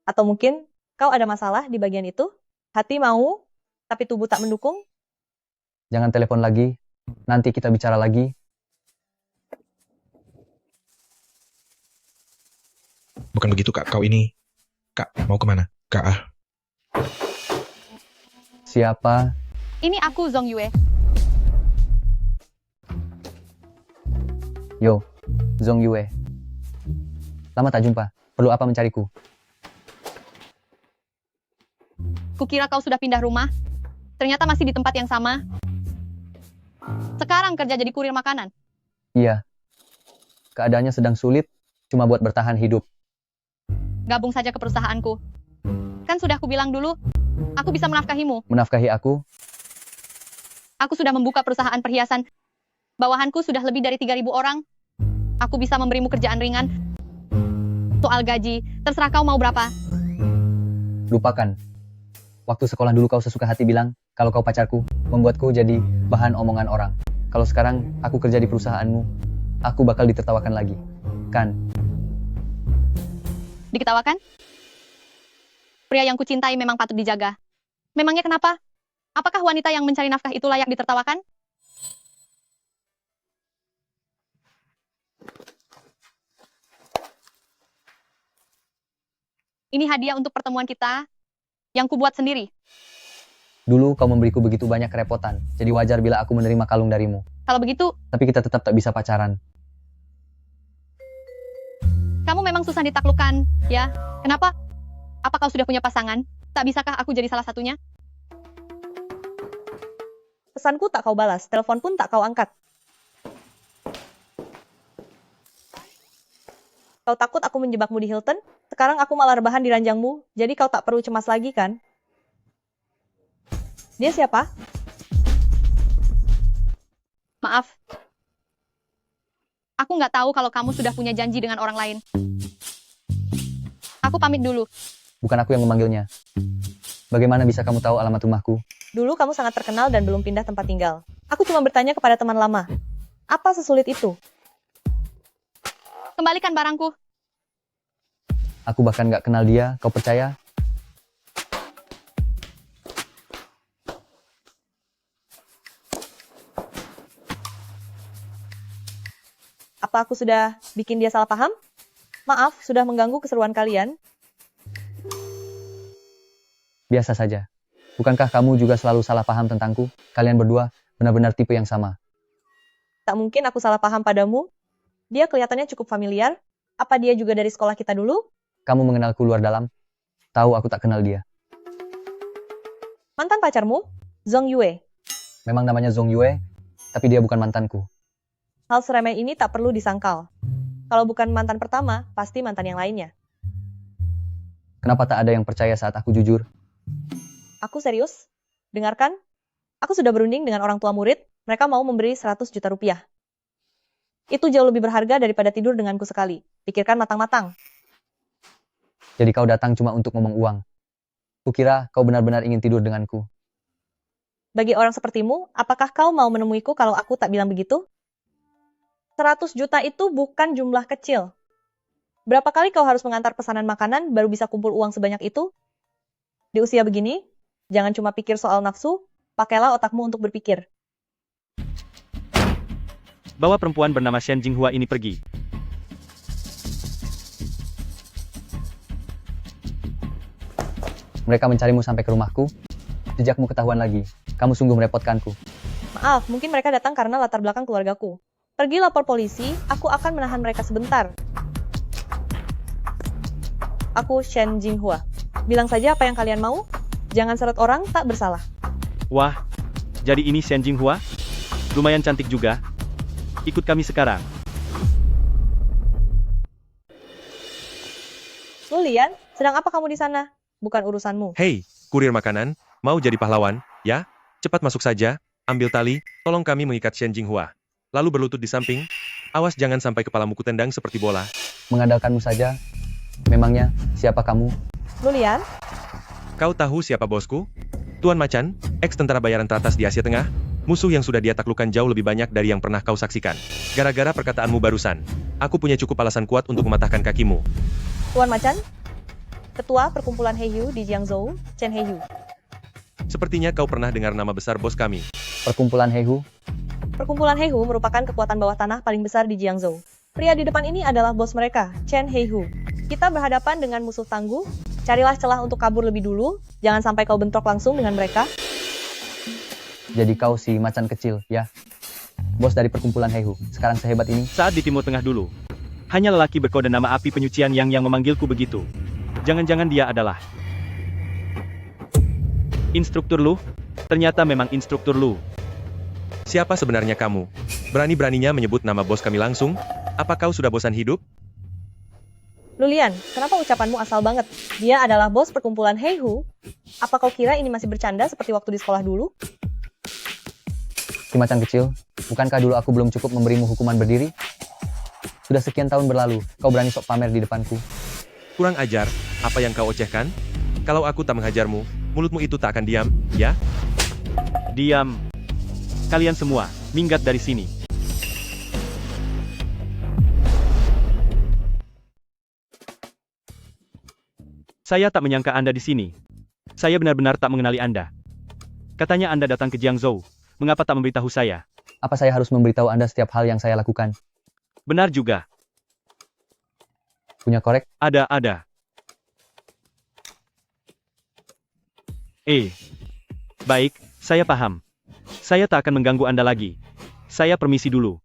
Atau mungkin kau ada masalah di bagian itu? Hati mau, tapi tubuh tak mendukung? Jangan telepon lagi. Nanti kita bicara lagi. Bukan begitu, Kak. Kau ini... Kak, mau kemana? Kak, Siapa? Ini aku, Zhong Yue. Yo, Zhong Yue. Lama tak jumpa. Perlu apa mencariku? Kukira kau sudah pindah rumah. Ternyata masih di tempat yang sama. Sekarang kerja jadi kurir makanan. Iya. Keadaannya sedang sulit, cuma buat bertahan hidup. Gabung saja ke perusahaanku. Kan sudah aku bilang dulu, aku bisa menafkahimu. Menafkahi aku? Aku sudah membuka perusahaan perhiasan. Bawahanku sudah lebih dari 3.000 orang. Aku bisa memberimu kerjaan ringan. Soal gaji, terserah kau mau berapa. Lupakan. Waktu sekolah dulu kau sesuka hati bilang, kalau kau pacarku, membuatku jadi bahan omongan orang. Kalau sekarang aku kerja di perusahaanmu, aku bakal ditertawakan lagi. Kan? Diketawakan? Pria yang kucintai memang patut dijaga. Memangnya kenapa? Apakah wanita yang mencari nafkah itu layak ditertawakan? Ini hadiah untuk pertemuan kita, yang kubuat sendiri. Dulu kau memberiku begitu banyak kerepotan, jadi wajar bila aku menerima kalung darimu. Kalau begitu, Tapi kita tetap tak bisa pacaran. kamu memang susah ditaklukkan, ya? Kenapa? Apa kau sudah punya pasangan? Tak bisakah aku jadi salah satunya? Pesanku tak kau balas, telepon pun tak kau angkat. Kau takut aku menjebakmu di Hilton? Sekarang aku malah rebahan di ranjangmu, jadi kau tak perlu cemas lagi kan? Dia siapa? Maaf. Aku nggak tahu kalau kamu sudah punya janji dengan orang lain. Aku pamit dulu. Bukan aku yang memanggilnya. Bagaimana bisa kamu tahu alamat rumahku? Dulu kamu sangat terkenal dan belum pindah tempat tinggal. Aku cuma bertanya kepada teman lama. Apa sesulit itu? Kembalikan barangku. Aku bahkan gak kenal dia, kau percaya? Apa aku sudah bikin dia salah paham? Maaf, sudah mengganggu keseruan kalian. Biasa saja. Bukankah kamu juga selalu salah paham tentangku? Kalian berdua benar-benar tipe yang sama. Tak mungkin aku salah paham padamu. Dia kelihatannya cukup familiar. Apa dia juga dari sekolah kita dulu? Kamu mengenalku luar dalam. Tahu aku tak kenal dia. Mantan pacarmu? Zhong Yue. Memang namanya Zhong Yue, tapi dia bukan mantanku. Hal seremeh ini tak perlu disangkal. Kalau bukan mantan pertama, pasti mantan yang lainnya. Kenapa tak ada yang percaya saat aku jujur? Aku serius. Dengarkan, aku sudah berunding dengan orang tua murid, mereka mau memberi 100 juta rupiah. Itu jauh lebih berharga daripada tidur denganku sekali. Pikirkan matang-matang. Jadi kau datang cuma untuk ngomong uang. Kukira kau benar-benar ingin tidur denganku. Bagi orang sepertimu, apakah kau mau menemuiku kalau aku tak bilang begitu? 100 juta itu bukan jumlah kecil. Berapa kali kau harus mengantar pesanan makanan baru bisa kumpul uang sebanyak itu? Di usia begini, jangan cuma pikir soal nafsu, pakailah otakmu untuk berpikir. Bawa perempuan bernama Shen Jinghua ini pergi. Mereka mencarimu sampai ke rumahku. Jejakmu ketahuan lagi. Kamu sungguh merepotkanku. Maaf, mungkin mereka datang karena latar belakang keluargaku. Pergi lapor polisi, aku akan menahan mereka sebentar. Aku Shen Jinghua. Bilang saja apa yang kalian mau. Jangan seret orang tak bersalah. Wah, jadi ini Shen Jinghua? Lumayan cantik juga. Ikut kami sekarang. Lulian, sedang apa kamu di sana? Bukan urusanmu. Hei, kurir makanan, mau jadi pahlawan, ya? Cepat masuk saja, ambil tali, tolong kami mengikat Shen Jinghua. Lalu berlutut di samping, awas jangan sampai kepalamu kutendang seperti bola. Mengandalkanmu saja. Memangnya, siapa kamu? Lulian? Kau tahu siapa bosku? Tuan Macan, ex-tentara bayaran teratas di Asia Tengah, musuh yang sudah dia taklukkan jauh lebih banyak dari yang pernah kau saksikan. Gara-gara perkataanmu barusan, aku punya cukup alasan kuat untuk mematahkan kakimu. Tuan Macan? Ketua Perkumpulan Heihu di Jiangzhou, Chen Heihu. Sepertinya kau pernah dengar nama besar bos kami. Perkumpulan Heihu? Perkumpulan Heihu merupakan kekuatan bawah tanah paling besar di Jiangzhou. Pria di depan ini adalah bos mereka, Chen Heihu. Kita berhadapan dengan musuh tangguh. Carilah celah untuk kabur lebih dulu. Jangan sampai kau bentrok langsung dengan mereka. Jadi kau si macan kecil, ya? Bos dari perkumpulan Heihu, sekarang sehebat ini? Saat di Timur Tengah dulu. Hanya lelaki berkode nama api penyucian yang memanggilku begitu. Jangan-jangan dia adalah instruktur Lu? Ternyata memang instruktur Lu. Siapa sebenarnya kamu? Berani-beraninya menyebut nama bos kami langsung? Apa kau sudah bosan hidup? Lulian, kenapa ucapanmu asal banget? Dia adalah bos perkumpulan Heihu. Apa kau kira ini masih bercanda seperti waktu di sekolah dulu? Si macan kecil, bukankah dulu aku belum cukup memberimu hukuman berdiri? Sudah sekian tahun berlalu, kau berani sok pamer di depanku. Kurang ajar, apa yang kau ocehkan? Kalau aku tak menghajarmu, mulutmu itu tak akan diam, ya? Diam. Kalian semua, minggat dari sini. Saya tak menyangka Anda di sini. Saya benar-benar tak mengenali Anda. Katanya Anda datang ke Jiangzhou. Mengapa tak memberitahu saya? Apa saya harus memberitahu Anda setiap hal yang saya lakukan? Benar juga. Punya korek? Ada. Baik, saya paham. Saya tak akan mengganggu Anda lagi. Saya permisi dulu.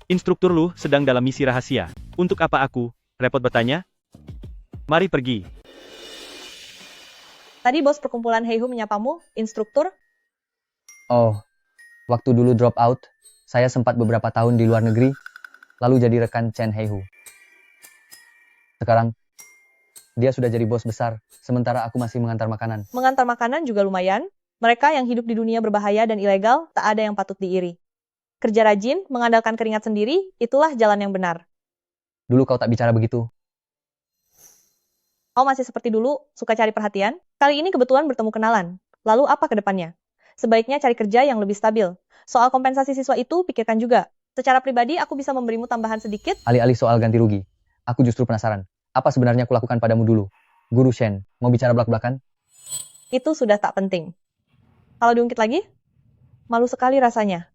Instruktur Lu sedang dalam misi rahasia. Untuk apa aku? Repot bertanya? Mari pergi. Tadi bos perkumpulan Heihu menyapamu, instruktur? Oh, waktu dulu drop out, saya sempat beberapa tahun di luar negeri, lalu jadi rekan Chen Heihu. Sekarang, dia sudah jadi bos besar, sementara aku masih mengantar makanan. Mengantar makanan juga lumayan. Mereka yang hidup di dunia berbahaya dan ilegal, tak ada yang patut diiri. Kerja rajin, mengandalkan keringat sendiri, itulah jalan yang benar. Dulu kau tak bicara begitu. Kau masih seperti dulu, suka cari perhatian? Kali ini kebetulan bertemu kenalan. Lalu apa ke depannya? Sebaiknya cari kerja yang lebih stabil. Soal kompensasi siswa itu, pikirkan juga. Secara pribadi, aku bisa memberimu tambahan sedikit. Alih-alih soal ganti rugi, Aku justru penasaran. Apa sebenarnya aku lakukan padamu dulu? Guru Shen, mau bicara belak-belakan? Itu sudah tak penting. Kalau diungkit lagi, malu sekali rasanya.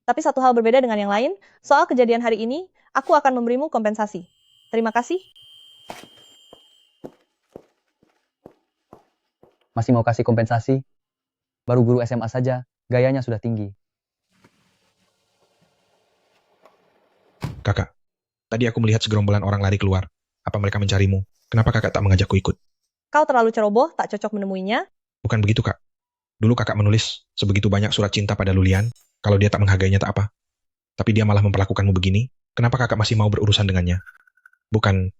Tapi satu hal berbeda dengan yang lain, soal kejadian hari ini, aku akan memberimu kompensasi. Terima kasih. Masih mau kasih kompensasi? Baru guru SMA saja, gayanya sudah tinggi. Kakak, tadi aku melihat segerombolan orang lari keluar. Apa mereka mencarimu? Kenapa kakak tak mengajakku ikut? Kau terlalu ceroboh, tak cocok menemuinya. Bukan begitu, Kak. Dulu kakak menulis sebegitu banyak surat cinta pada Lulian, kalau dia tak menghargainya tak apa. Tapi dia malah memperlakukanmu begini, kenapa kakak masih mau berurusan dengannya? Bukan,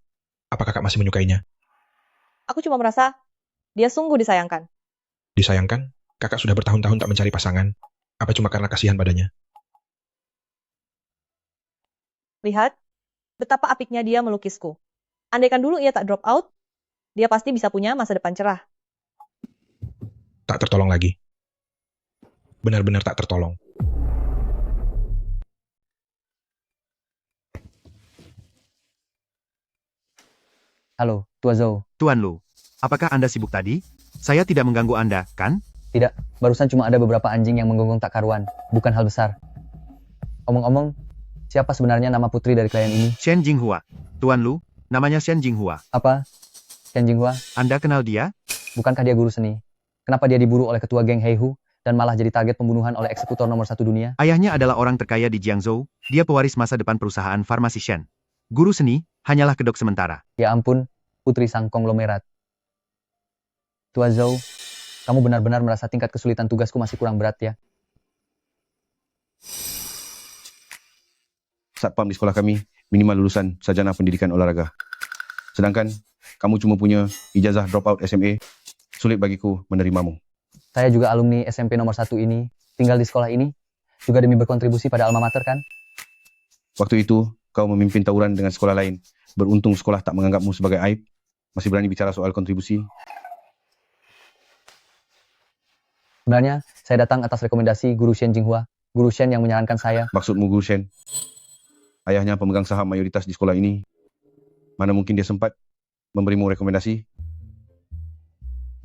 apa kakak masih menyukainya? Aku cuma merasa dia sungguh disayangkan. Disayangkan, kakak sudah bertahun-tahun tak mencari pasangan. Apa cuma karena kasihan padanya? Lihat, betapa apiknya dia melukisku. Andaikan dulu ia tak drop out, dia pasti bisa punya masa depan cerah. Tak tertolong lagi. Benar-benar tak tertolong. Halo, Tua Zhou. Tuan Lu, apakah Anda sibuk tadi? Saya tidak mengganggu Anda, kan? Tidak, barusan cuma ada beberapa anjing yang menggonggong tak karuan. Bukan hal besar. Omong-omong, siapa sebenarnya nama putri dari klien ini? Shen Jinghua. Tuan Lu, namanya Shen Jinghua. Apa? Shen Jinghua? Anda kenal dia? Bukankah dia guru seni? Kenapa dia diburu oleh ketua geng Heihu dan malah jadi target pembunuhan oleh eksekutor nomor 1 dunia? Ayahnya adalah orang terkaya di Jiangzhou, dia pewaris masa depan perusahaan farmasi Shen. Guru seni, hanyalah kedok sementara. Ya ampun, putri sang konglomerat. Tua Zhou, kamu benar-benar merasa tingkat kesulitan tugasku masih kurang berat ya? Satpam di sekolah kami minimal lulusan sarjana pendidikan olahraga. Sedangkan kamu cuma punya ijazah dropout SMA, sulit bagiku menerimamu. Saya juga alumni SMP nomor 1 ini, tinggal di sekolah ini, juga demi berkontribusi pada alma mater kan? Waktu itu, kau memimpin tawuran dengan sekolah lain. Beruntung sekolah tak menganggapmu sebagai aib. Masih berani bicara soal kontribusi. Sebenarnya, saya datang atas rekomendasi Guru Shen Jinghua. Guru Shen yang menyarankan saya. Maksudmu Guru Shen? Ayahnya pemegang saham mayoritas di sekolah ini. Mana mungkin dia sempat memberimu rekomendasi?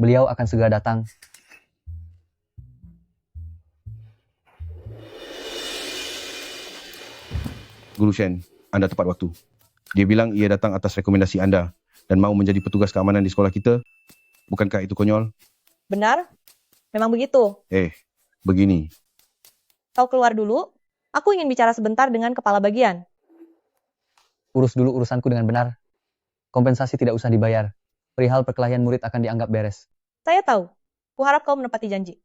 Beliau akan segera datang. Guru Shen, Anda tepat waktu. Dia bilang ia datang atas rekomendasi Anda dan mau menjadi petugas keamanan di sekolah kita. Bukankah itu konyol? Benar? Memang begitu. Begini. Kau keluar dulu. Aku ingin bicara sebentar dengan kepala bagian. Urus dulu urusanku dengan benar. Kompensasi tidak usah dibayar. Perihal perkelahian murid akan dianggap beres. Saya tahu. Kuharap kau menepati janji.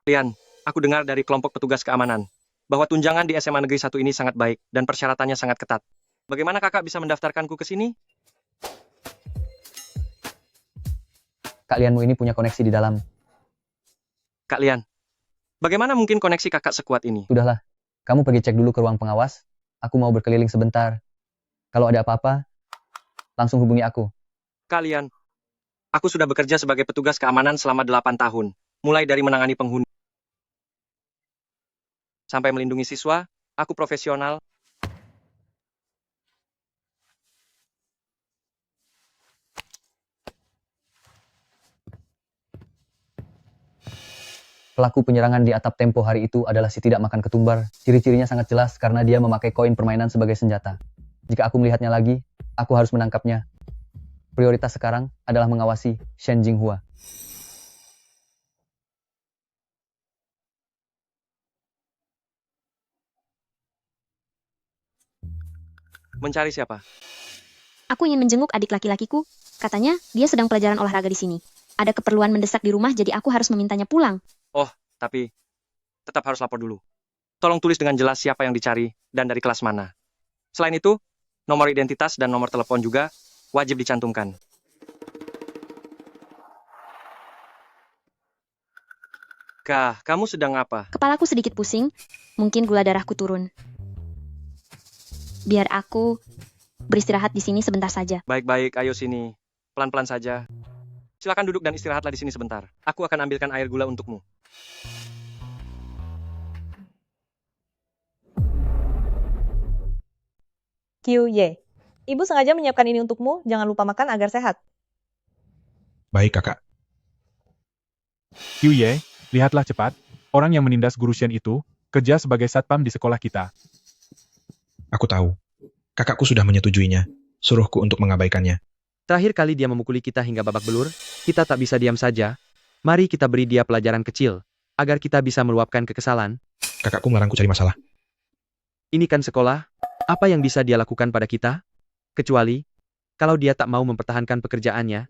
Lian, aku dengar dari kelompok petugas keamanan bahwa tunjangan di SMA Negeri 1 ini sangat baik dan persyaratannya sangat ketat. Bagaimana kakak bisa mendaftarkanku ke sini? Kak Lianmu ini punya koneksi di dalam. Kak Lian, bagaimana mungkin koneksi kakak sekuat ini? Sudahlah, kamu pergi cek dulu ke ruang pengawas. Aku mau berkeliling sebentar. Kalau ada apa-apa, langsung hubungi aku. Kak Lian, aku sudah bekerja sebagai petugas keamanan selama 8 tahun. Mulai dari menangani penghuni sampai melindungi siswa, aku profesional. Pelaku penyerangan di atap Tempo hari itu adalah si tidak makan ketumbar. Ciri-cirinya sangat jelas karena dia memakai koin permainan sebagai senjata. Jika aku melihatnya lagi, aku harus menangkapnya. Prioritas sekarang adalah mengawasi Shen Jinghua. Mencari siapa? Aku ingin menjenguk adik laki-lakiku. Katanya, dia sedang pelajaran olahraga di sini. Ada keperluan mendesak di rumah, jadi aku harus memintanya pulang. Oh, tapi tetap harus lapor dulu. Tolong tulis dengan jelas siapa yang dicari dan dari kelas mana. Selain itu, nomor identitas dan nomor telepon juga wajib dicantumkan. Kah, kamu sedang apa? Kepalaku sedikit pusing, mungkin gula darahku turun. Biar aku beristirahat di sini sebentar saja. Baik-baik, ayo sini. Pelan-pelan saja. Silakan duduk dan istirahatlah di sini sebentar. Aku akan ambilkan air gula untukmu. QY. Ibu sengaja menyiapkan ini untukmu, jangan lupa makan agar sehat. Baik, Kakak. QY, lihatlah cepat. Orang yang menindas guru Shen itu, kerja sebagai satpam di sekolah kita. Aku tahu. Kakakku sudah menyetujuinya. Suruhku untuk mengabaikannya. Terakhir kali dia memukuli kita hingga babak belur, kita tak bisa diam saja. Mari kita beri dia pelajaran kecil, agar kita bisa meluapkan kekesalan. Kakakku melarangku cari masalah. Ini kan sekolah, apa yang bisa dia lakukan pada kita? Kecuali, kalau dia tak mau mempertahankan pekerjaannya.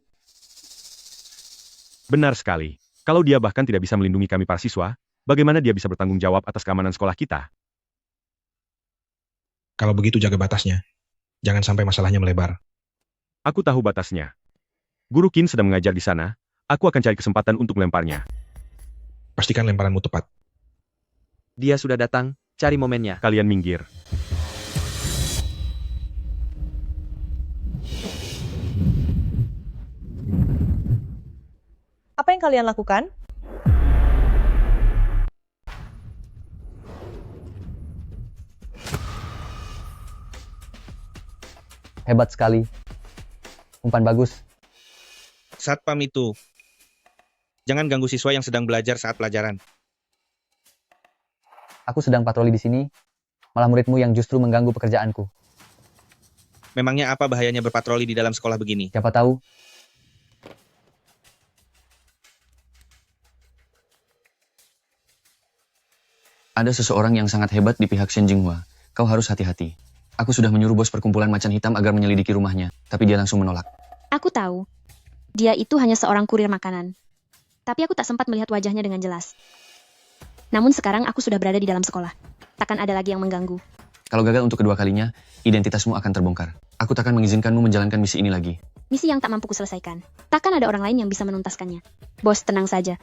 Benar sekali. Kalau dia bahkan tidak bisa melindungi kami para siswa, bagaimana dia bisa bertanggung jawab atas keamanan sekolah kita? Kalau begitu jaga batasnya. Jangan sampai masalahnya melebar. Aku tahu batasnya. Guru Qin sedang mengajar di sana, aku akan cari kesempatan untuk melemparnya. Pastikan lemparanmu tepat. Dia sudah datang, cari momennya. Kalian minggir. Apa yang kalian lakukan? Hebat sekali. Umpan bagus. Satpam itu. Jangan ganggu siswa yang sedang belajar saat pelajaran. Aku sedang patroli di sini, malah muridmu yang justru mengganggu pekerjaanku. Memangnya apa bahayanya berpatroli di dalam sekolah begini? Siapa tahu. Ada seseorang yang sangat hebat di pihak Shen Jinghua. Kau harus hati-hati. Aku sudah menyuruh bos perkumpulan macan hitam agar menyelidiki rumahnya, tapi dia langsung menolak. Aku tahu. Dia itu hanya seorang kurir makanan. Tapi aku tak sempat melihat wajahnya dengan jelas. Namun sekarang aku sudah berada di dalam sekolah. Takkan ada lagi yang mengganggu. Kalau gagal untuk kedua kalinya, identitasmu akan terbongkar. Aku takkan mengizinkanmu menjalankan misi ini lagi. Misi yang tak mampu kuselesaikan. Takkan ada orang lain yang bisa menuntaskannya. Bos, tenang saja.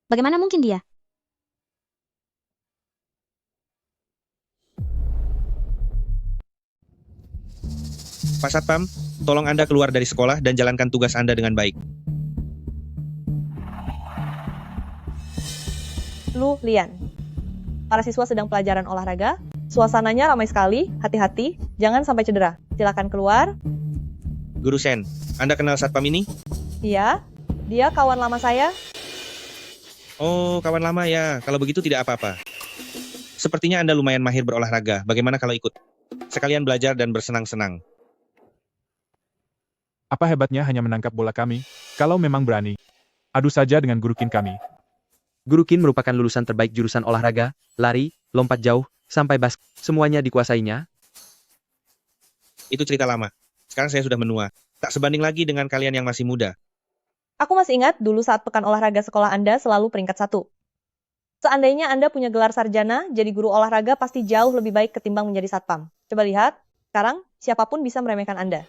Bagaimana mungkin dia? Pak Satpam, tolong Anda keluar dari sekolah dan jalankan tugas Anda dengan baik. Lu Lian. Para siswa sedang pelajaran olahraga. Suasananya ramai sekali, hati-hati, jangan sampai cedera. Silakan keluar. Guru Shen, Anda kenal Satpam ini? Iya, dia kawan lama saya. Oh, kawan lama ya. Kalau begitu tidak apa-apa. Sepertinya Anda lumayan mahir berolahraga. Bagaimana kalau ikut? Sekalian belajar dan bersenang-senang. Apa hebatnya hanya menangkap bola kami? Kalau memang berani, adu saja dengan guru Qin kami. Guru Qin merupakan lulusan terbaik jurusan olahraga, lari, lompat jauh, sampai basket. Semuanya dikuasainya. Itu cerita lama. Sekarang saya sudah menua. Tak sebanding lagi dengan kalian yang masih muda. Aku masih ingat dulu saat pekan olahraga sekolah Anda selalu peringkat 1. Seandainya Anda punya gelar sarjana, jadi guru olahraga pasti jauh lebih baik ketimbang menjadi satpam. Coba lihat, sekarang siapapun bisa meremehkan Anda.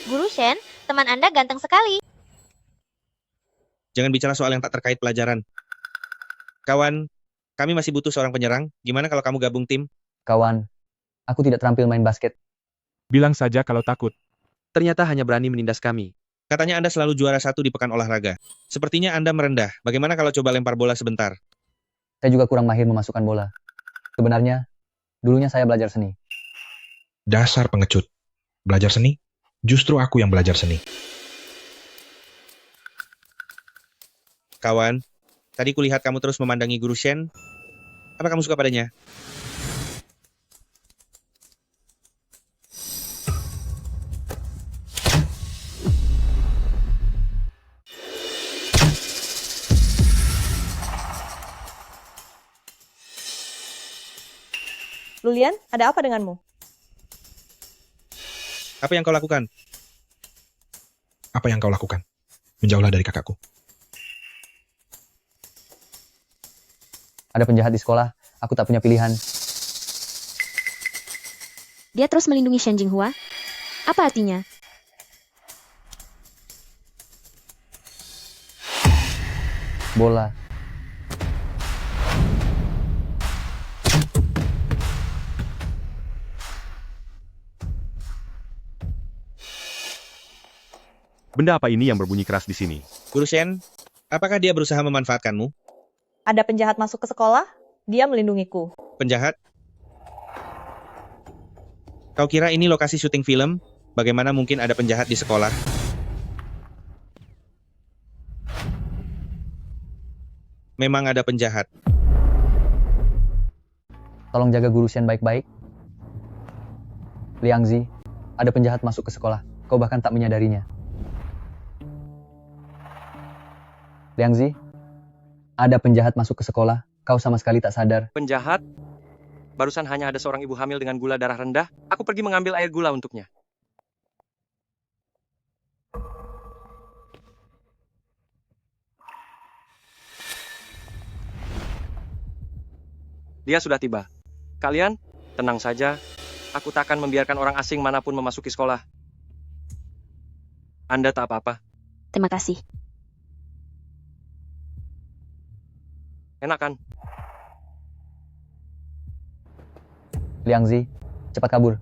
Guru Shen, teman Anda ganteng sekali. Jangan bicara soal yang tak terkait pelajaran. Kawan, kami masih butuh seorang penyerang. Gimana kalau kamu gabung tim? Kawan, aku tidak terampil main basket. Bilang saja kalau takut. Ternyata hanya berani menindas kami. Katanya Anda selalu juara 1 di pekan olahraga. Sepertinya Anda merendah. Bagaimana kalau coba lempar bola sebentar? Saya juga kurang mahir memasukkan bola. Sebenarnya, dulunya saya belajar seni. Dasar pengecut. Belajar seni? Justru aku yang belajar seni. Kawan, tadi kulihat kamu terus memandangi Guru Shen. Apa kamu suka padanya? Lulian, ada apa denganmu? Apa yang kau lakukan? Apa yang kau lakukan? Menjauhlah dari kakakku. Ada penjahat di sekolah, aku tak punya pilihan. Dia terus melindungi Shen Jinghua? Apa artinya? Bola. Benda apa ini yang berbunyi keras di sini? Guru Shen, apakah dia berusaha memanfaatkanmu? Ada penjahat masuk ke sekolah, dia melindungiku. Penjahat? Kau kira ini lokasi syuting film? Bagaimana mungkin ada penjahat di sekolah? Memang ada penjahat. Tolong jaga guru Shen baik-baik. Liangzi, ada penjahat masuk ke sekolah. Kau bahkan tak menyadarinya. Liangzi, ada penjahat masuk ke sekolah. Kau sama sekali tak sadar. Penjahat? Barusan hanya ada seorang ibu hamil dengan gula darah rendah. Aku pergi mengambil air gula untuknya. Dia sudah tiba. Kalian, tenang saja. Aku tak akan membiarkan orang asing manapun memasuki sekolah. Anda tak apa-apa. Terima kasih. Enak kan? Liangzi, cepat kabur.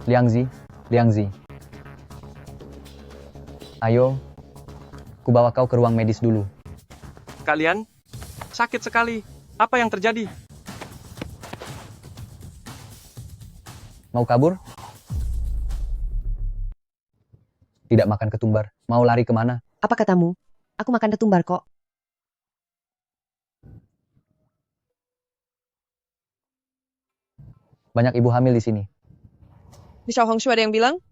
Liangzi, Liangzi. Ayo, ku bawa kau ke ruang medis dulu. Kalian? Sakit sekali. Apa yang terjadi? Mau kabur? Tidak makan ketumbar. Mau lari kemana? Apa katamu? Aku makan ketumbar kok. Banyak ibu hamil di sini. Di Xiaohongshu ada yang bilang,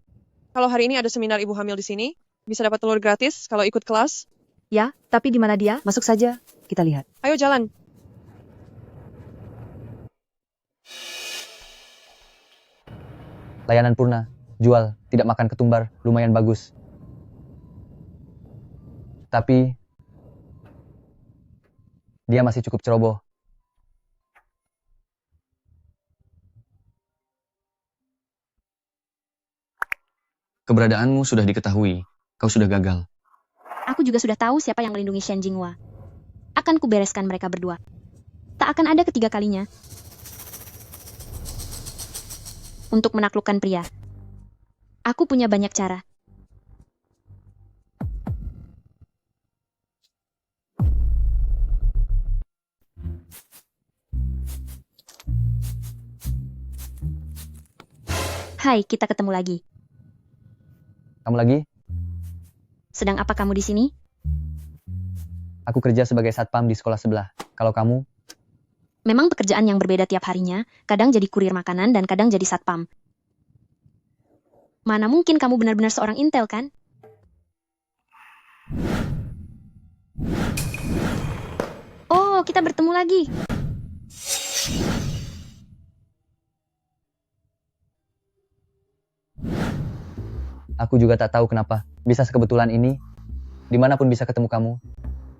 kalau hari ini ada seminar ibu hamil di sini, bisa dapat telur gratis kalau ikut kelas. Ya, tapi di mana dia? Masuk saja, kita lihat. Ayo jalan. Layanan Purna, jual, tidak makan ketumbar, lumayan bagus. Tapi, dia masih cukup ceroboh. Keberadaanmu sudah diketahui. Kau sudah gagal. Aku juga sudah tahu siapa yang melindungi Shen Jinghua. Akan kubereskan mereka berdua. Tak akan ada ketiga kalinya. Untuk menaklukkan pria. Aku punya banyak cara. Hai, kita ketemu lagi. Kamu lagi? Sedang apa kamu di sini? Aku kerja sebagai satpam di sekolah sebelah. Kalau kamu? Memang pekerjaan yang berbeda tiap harinya, kadang jadi kurir makanan dan kadang jadi satpam. Mana mungkin kamu benar-benar seorang intel, kan? Oh, kita bertemu lagi. Aku juga tak tahu kenapa. Bisa sekebetulan ini. Dimanapun bisa ketemu kamu.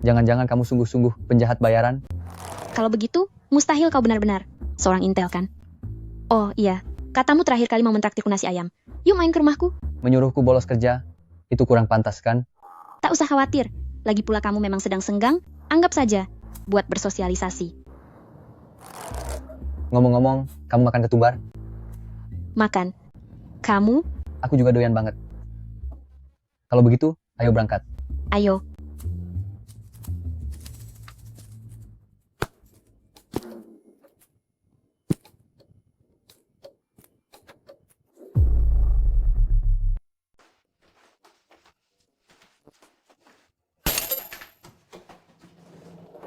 Jangan-jangan kamu sungguh-sungguh penjahat bayaran? Kalau begitu, mustahil kau benar-benar seorang intel, kan? Oh iya, katamu terakhir kali mau mentraktirku nasi ayam. Yuk main ke rumahku. Menyuruhku bolos kerja? Itu kurang pantas, kan? Tak usah khawatir. Lagi pula kamu memang sedang senggang, anggap saja buat bersosialisasi. Ngomong-ngomong, kamu makan ketumbar? Makan. Kamu? Aku juga doyan banget. Kalau begitu, ayo berangkat. Ayo.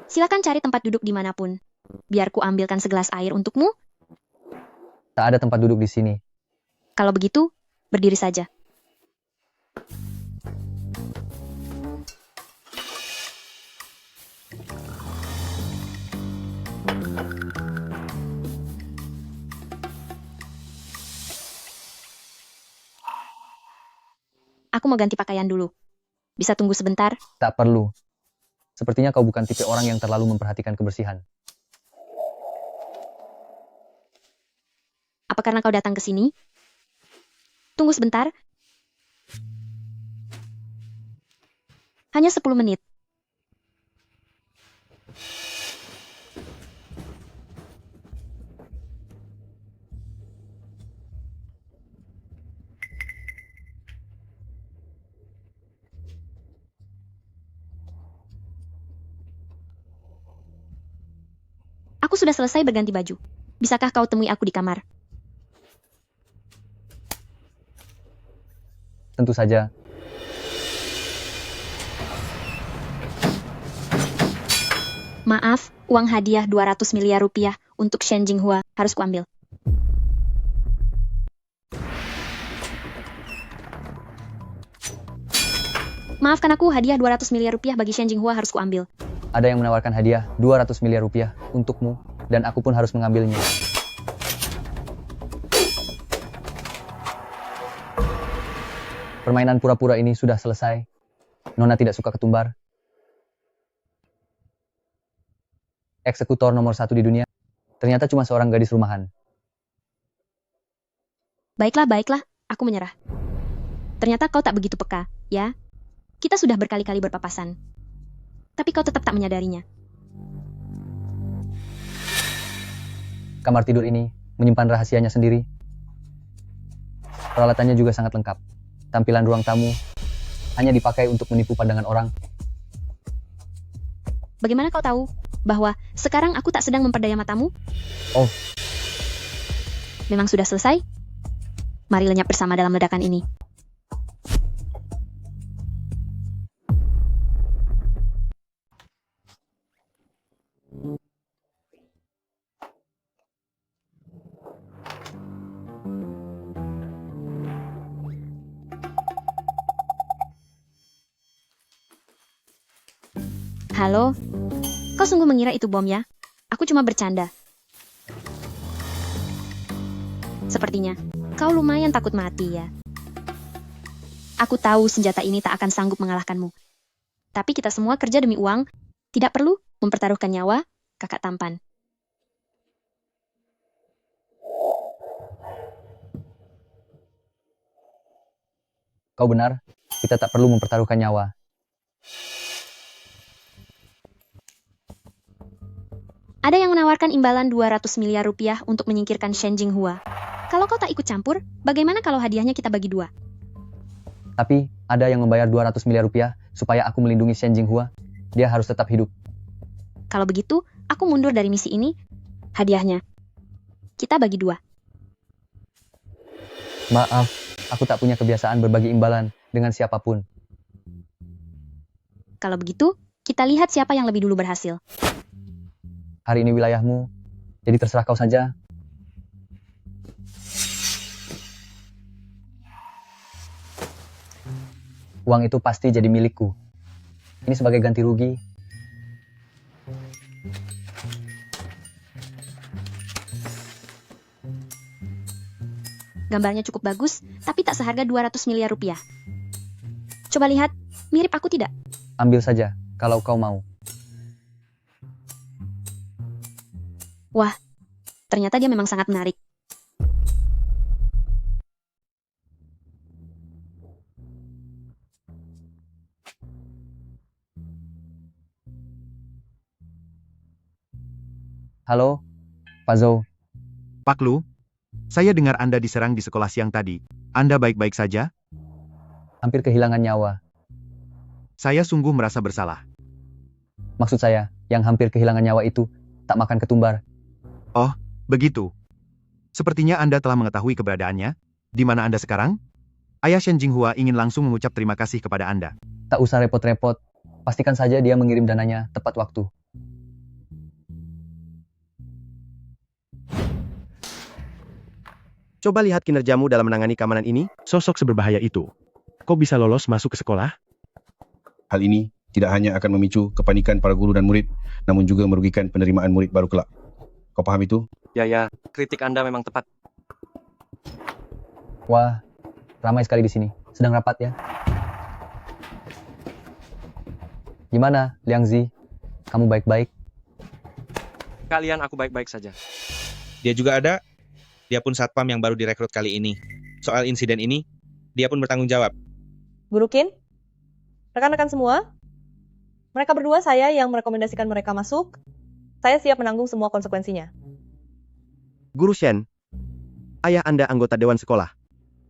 Silakan cari tempat duduk dimanapun. Biar ku ambilkan segelas air untukmu. Tak ada tempat duduk di sini. Kalau begitu, berdiri saja. Aku mau ganti pakaian dulu. Bisa tunggu sebentar? Tak perlu. Sepertinya kau bukan tipe orang yang terlalu memperhatikan kebersihan. Apa karena kau datang ke sini? Tunggu sebentar. Hanya 10 menit. Aku sudah selesai berganti baju. Bisakah kau temui aku di kamar? Tentu saja. Maaf, uang hadiah 200 miliar rupiah untuk Shen Jinghua harus kuambil. Maafkan aku, hadiah 200 miliar rupiah bagi Shen Jinghua harus kuambil. Ada yang menawarkan hadiah 200 miliar rupiah untukmu, dan aku pun harus mengambilnya. Permainan pura-pura ini sudah selesai. Nona tidak suka ketumbar. Eksekutor nomor 1 di dunia, ternyata cuma seorang gadis rumahan. Baiklah, aku menyerah. Ternyata kau tak begitu peka, ya? Kita sudah berkali-kali berpapasan. Tapi kau tetap tak menyadarinya. Kamar tidur ini menyimpan rahasianya sendiri. Peralatannya juga sangat lengkap. Tampilan ruang tamu hanya dipakai untuk menipu pandangan orang. Bagaimana kau tahu bahwa sekarang aku tak sedang memperdaya matamu? Oh, Memang sudah selesai? Mari lenyap bersama dalam ledakan ini. Halo? Kau sungguh mengira itu bom ya? Aku cuma bercanda. Sepertinya, kau lumayan takut mati ya. Aku tahu senjata ini tak akan sanggup mengalahkanmu. Tapi kita semua kerja demi uang, tidak perlu mempertaruhkan nyawa, kakak tampan. kau benar, kita tak perlu mempertaruhkan nyawa. Ada yang menawarkan imbalan 200 miliar rupiah untuk menyingkirkan Shen Jinghua. Kalau kau tak ikut campur, bagaimana kalau hadiahnya kita bagi dua? Tapi, ada yang membayar 200 miliar rupiah supaya aku melindungi Shen Jinghua. Dia harus tetap hidup. Kalau begitu, aku mundur dari misi ini. Hadiahnya, kita bagi dua. Maaf, aku tak punya kebiasaan berbagi imbalan dengan siapapun. Kalau begitu, kita lihat siapa yang lebih dulu berhasil. Hari ini wilayahmu, jadi terserah kau saja. Uang itu pasti jadi milikku. Ini sebagai ganti rugi. Gambarnya cukup bagus, tapi tak seharga 200 miliar rupiah. Coba lihat, mirip aku tidak? Ambil saja, kalau kau mau. Wah, ternyata dia memang sangat menarik. Halo, Pak Zhou. Pak Lu, saya dengar Anda diserang di sekolah siang tadi. Anda baik-baik saja? Hampir kehilangan nyawa. Saya sungguh merasa bersalah. Maksud saya, yang hampir kehilangan nyawa itu tak makan ketumbar. Oh, begitu. Sepertinya Anda telah mengetahui keberadaannya. Di mana Anda sekarang? Ayah Shen Jinghua ingin langsung mengucap terima kasih kepada Anda. Tak usah repot-repot. Pastikan saja dia mengirim dananya tepat waktu. Coba lihat kinerjamu dalam menangani keamanan ini. Sosok seberbahaya itu. Kok bisa lolos masuk ke sekolah? Hal ini tidak hanya akan memicu kepanikan para guru dan murid, namun juga merugikan penerimaan murid baru kelak. Kau paham itu? Ya, kritik Anda memang tepat. Wah, ramai sekali di sini. Sedang rapat ya. Gimana, Liang Zi? Kamu baik-baik? Kalian aku baik-baik saja. Dia juga ada. Dia pun satpam yang baru direkrut kali ini. Soal insiden ini, dia pun bertanggung jawab. Guru Qin, rekan-rekan semua, mereka berdua saya yang merekomendasikan mereka masuk. Saya siap menanggung semua konsekuensinya. Guru Shen, ayah Anda anggota Dewan Sekolah.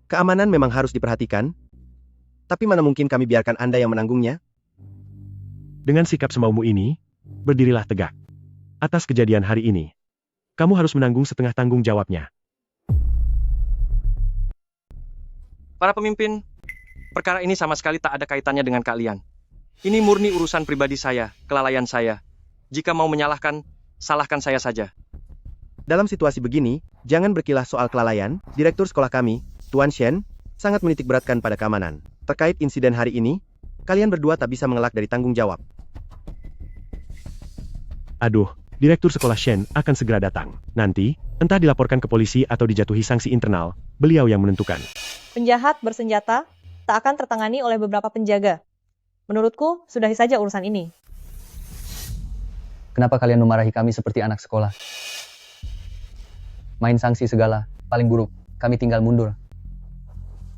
Keamanan memang harus diperhatikan. Tapi mana mungkin kami biarkan Anda yang menanggungnya? Dengan sikap semaumu ini, berdirilah tegak. atas kejadian hari ini. Kamu harus menanggung setengah tanggung jawabnya. Para pemimpin, perkara ini sama sekali tak ada kaitannya dengan kalian. Ini murni urusan pribadi saya, kelalaian saya. Jika mau menyalahkan, salahkan saya saja. Dalam situasi begini, jangan berkilah soal kelalaian. Direktur sekolah kami, Tuan Shen, sangat menitik beratkan pada keamanan. Terkait insiden hari ini, kalian berdua tak bisa mengelak dari tanggung jawab. Aduh, Direktur sekolah Shen akan segera datang. Nanti, entah dilaporkan ke polisi atau dijatuhi sanksi internal, beliau yang menentukan. Penjahat bersenjata tak akan tertangani oleh beberapa penjaga. Menurutku, sudahi saja urusan ini. Kenapa kalian memarahi kami seperti anak sekolah? Main sanksi segala, paling buruk, kami tinggal mundur.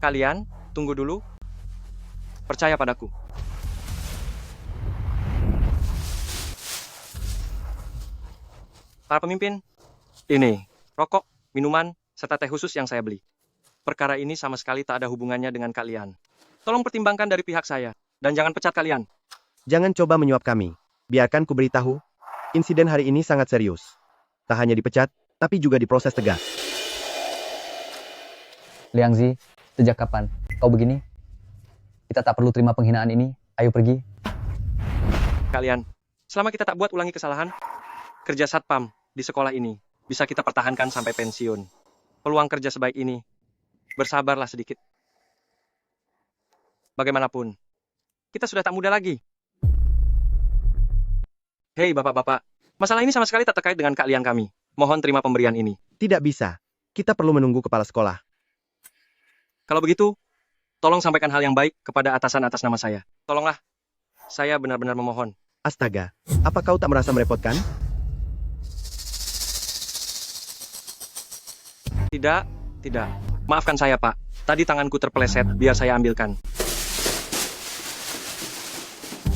Kalian, tunggu dulu. Percaya padaku. Para pemimpin, ini, rokok, minuman, serta teh khusus yang saya beli. Perkara ini sama sekali tak ada hubungannya dengan kalian. Tolong pertimbangkan dari pihak saya, dan jangan pecat kalian. Jangan coba menyuap kami. Biarkan ku beritahu, insiden hari ini sangat serius. Tak hanya dipecat, tapi juga diproses tegas. Liang Zi, sejak kapan kau begini? Kita tak perlu terima penghinaan ini, ayo pergi. Kalian, selama kita tak buat ulangi kesalahan, kerja satpam di sekolah ini bisa kita pertahankan sampai pensiun. Peluang kerja sebaik ini, bersabarlah sedikit. Bagaimanapun, kita sudah tak muda lagi. Hei bapak-bapak, masalah ini sama sekali tak terkait dengan keahlian kami. Mohon terima pemberian ini. Tidak bisa. Kita perlu menunggu kepala sekolah. Kalau begitu, tolong sampaikan hal yang baik kepada atasan atas nama saya. Tolonglah. Saya benar-benar memohon. Astaga, apa kau tak merasa merepotkan? Tidak. Maafkan saya, Pak. Tadi tanganku terpeleset, biar saya ambilkan.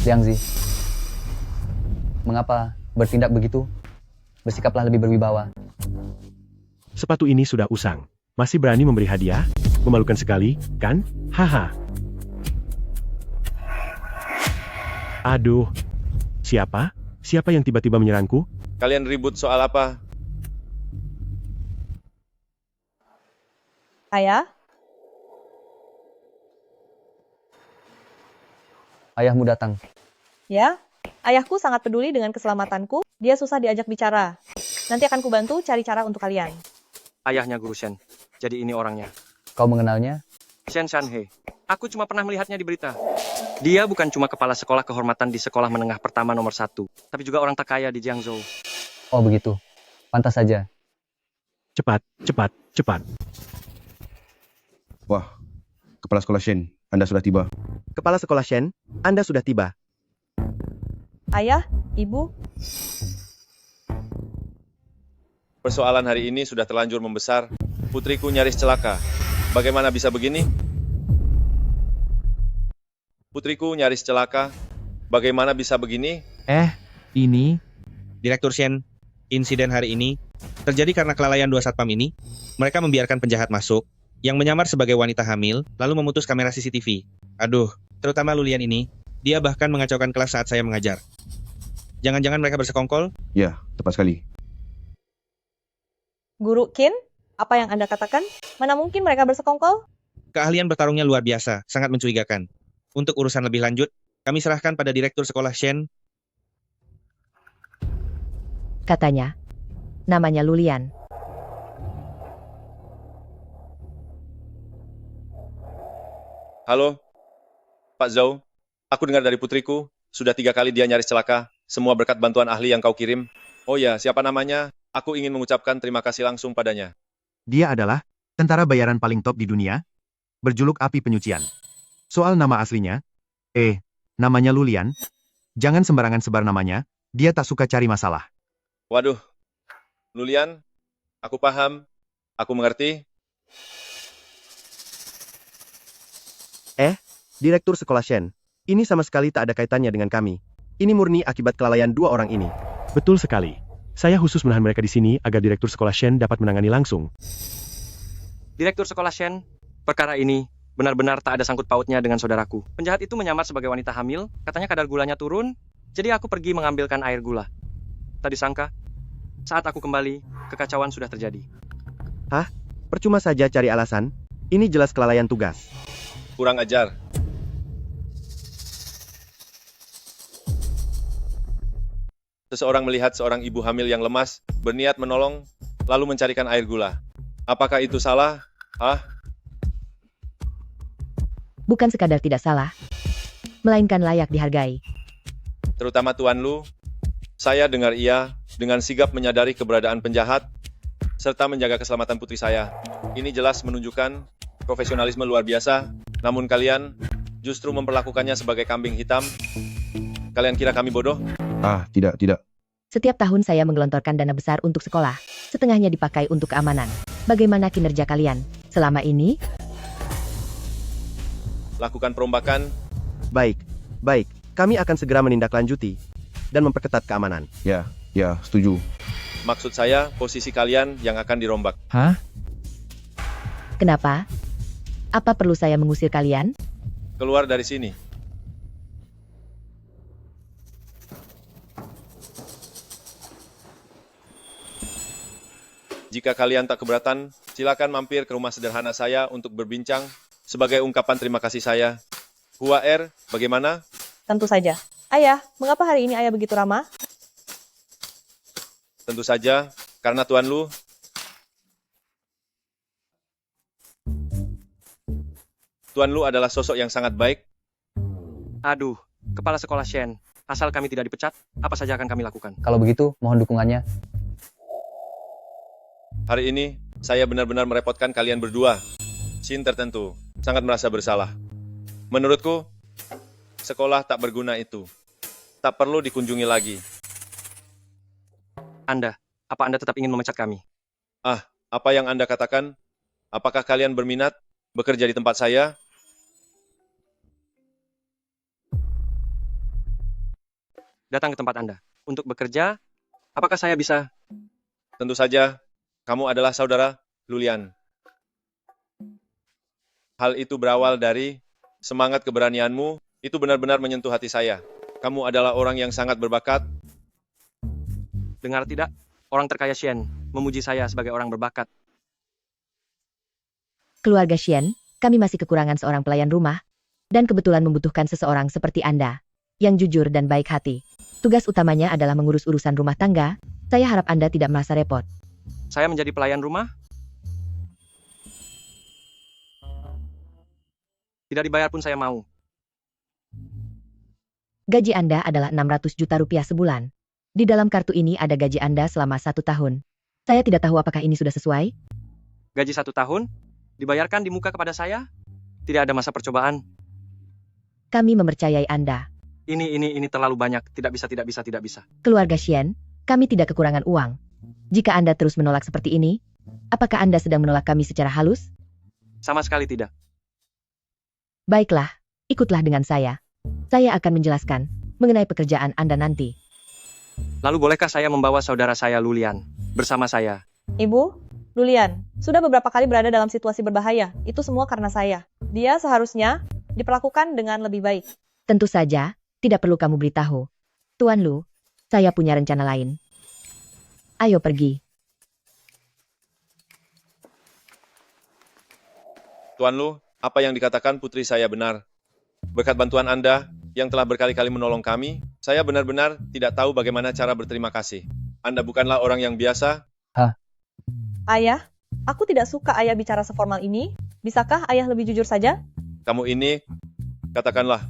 Liang Zi, mengapa bertindak begitu? Bersikaplah lebih berwibawa. Sepatu ini sudah usang. Masih berani memberi hadiah? Memalukan sekali, kan? Haha. Aduh. Siapa? Siapa yang tiba-tiba menyerangku? Kalian ribut soal apa? Ayah? Ayahmu datang. Ya, ayahku sangat peduli dengan keselamatanku. Dia susah diajak bicara. Nanti akan kubantu cari cara untuk kalian. Ayahnya Guru Shen. Jadi ini orangnya. Kau mengenalnya? Shen Shanhe. Aku cuma pernah melihatnya di berita. Dia bukan cuma kepala sekolah kehormatan di sekolah menengah pertama nomor 1, tapi juga orang terkaya di Jiangzhou. Oh begitu. Pantas saja. Cepat. Wah, Kepala Sekolah Shen, Anda sudah tiba. Kepala Sekolah Shen, Anda sudah tiba. Ayah, Ibu. Persoalan hari ini sudah terlanjur membesar. Putriku nyaris celaka. Bagaimana bisa begini? Putriku nyaris celaka. Bagaimana bisa begini? Ini... Direktur Shen, insiden hari ini terjadi karena kelalaian dua satpam ini. Mereka membiarkan penjahat masuk, yang menyamar sebagai wanita hamil, lalu memutus kamera CCTV. Aduh, terutama Lulian ini, dia bahkan mengacaukan kelas saat saya mengajar. Jangan-jangan mereka bersekongkol? Ya, tepat sekali. Guru Qin, apa yang Anda katakan? Mana mungkin mereka bersekongkol? Keahlian bertarungnya luar biasa, sangat mencurigakan. Untuk urusan lebih lanjut, kami serahkan pada Direktur Sekolah Shen. Katanya, namanya Lulian. Halo, Pak Zhou. Aku dengar dari putriku, sudah 3 kali dia nyaris celaka, semua berkat bantuan ahli yang kau kirim. Oh ya, siapa namanya? Aku ingin mengucapkan terima kasih langsung padanya. Dia adalah tentara bayaran paling top di dunia, berjuluk api penyucian. Soal nama aslinya, namanya Lulian. Jangan sembarangan sebar namanya, dia tak suka cari masalah. Waduh, Lulian, aku paham, aku mengerti. Direktur Sekolah Shen, ini sama sekali tak ada kaitannya dengan kami. Ini murni akibat kelalaian dua orang ini. Betul sekali. Saya khusus menahan mereka di sini agar Direktur Sekolah Shen dapat menangani langsung. Direktur Sekolah Shen, perkara ini benar-benar tak ada sangkut pautnya dengan saudaraku. Penjahat itu menyamar sebagai wanita hamil, katanya kadar gulanya turun, jadi aku pergi mengambilkan air gula. Tak disangka, Saat aku kembali, kekacauan sudah terjadi. Hah? Percuma saja cari alasan. Ini jelas kelalaian tugas. Kurang ajar. Seseorang melihat seorang ibu hamil yang lemas, berniat menolong, lalu mencarikan air gula. Apakah itu salah? Hah? Bukan sekadar tidak salah, melainkan layak dihargai. Terutama Tuan Lu, saya dengar ia dengan sigap menyadari keberadaan penjahat, serta menjaga keselamatan putri saya. Ini jelas menunjukkan profesionalisme luar biasa, namun kalian justru memperlakukannya sebagai kambing hitam. Kalian kira kami bodoh? Ah, tidak. Setiap tahun saya menggelontorkan dana besar untuk sekolah, setengahnya dipakai untuk keamanan. Bagaimana kinerja kalian selama ini? Lakukan perombakan. Baik. Kami akan segera menindaklanjuti dan memperketat keamanan. Ya, setuju. Maksud saya, posisi kalian yang akan dirombak. Hah? Kenapa? Apa perlu saya mengusir kalian? Keluar dari sini. Jika kalian tak keberatan, silakan mampir ke rumah sederhana saya untuk berbincang sebagai ungkapan terima kasih saya. Hua Er, bagaimana? Tentu saja. Ayah, mengapa hari ini ayah begitu ramah? Tentu saja, karena Tuan Lu. Tuan Lu adalah sosok yang sangat baik. Aduh, kepala sekolah Shen. Asal kami tidak dipecat, apa saja akan kami lakukan. Kalau begitu, mohon dukungannya. Hari ini, saya benar-benar merepotkan kalian berdua. Shin tertentu sangat merasa bersalah. Menurutku, sekolah tak berguna itu. Tak perlu dikunjungi lagi. Apa Anda tetap ingin memecat kami? Ah, apa yang Anda katakan? Apakah kalian berminat bekerja di tempat saya? Datang ke tempat Anda. Untuk bekerja, apakah saya bisa? Tentu saja, kamu adalah saudara Lulian. Hal itu berawal dari semangat keberanianmu, itu benar-benar menyentuh hati saya. Kamu adalah orang yang sangat berbakat. Dengar tidak? Orang terkaya Shen memuji saya sebagai orang berbakat. Keluarga Shen, kami masih kekurangan seorang pelayan rumah, dan kebetulan membutuhkan seseorang seperti Anda, yang jujur dan baik hati. Tugas utamanya adalah mengurus urusan rumah tangga. Saya harap Anda tidak merasa repot. Saya menjadi pelayan rumah? Tidak dibayar pun saya mau. Gaji Anda adalah 600 juta rupiah sebulan. Di dalam kartu ini ada gaji Anda selama 1 tahun. Saya tidak tahu apakah ini sudah sesuai? Gaji 1 tahun? Dibayarkan di muka kepada saya? Tidak ada masa percobaan. Kami mempercayai Anda. Ini terlalu banyak. Tidak bisa. Keluarga Shen, kami tidak kekurangan uang. Jika Anda terus menolak seperti ini, apakah Anda sedang menolak kami secara halus? Sama sekali tidak. Baiklah, ikutlah dengan saya. Saya akan menjelaskan mengenai pekerjaan Anda nanti. Lalu bolehkah saya membawa saudara saya Lulian bersama saya? Ibu, Lulian, sudah beberapa kali berada dalam situasi berbahaya. Itu semua karena saya. Dia seharusnya diperlakukan dengan lebih baik. Tentu saja, tidak perlu kamu beritahu. Tuan Lu, saya punya rencana lain. Ayo pergi. Tuan Lu, apa yang dikatakan putri saya benar. Berkat bantuan Anda yang telah berkali-kali menolong kami, saya benar-benar tidak tahu bagaimana cara berterima kasih. Anda bukanlah orang yang biasa. Ayah, aku tidak suka ayah bicara seformal ini. Bisakah ayah lebih jujur saja? Kamu ini, katakanlah.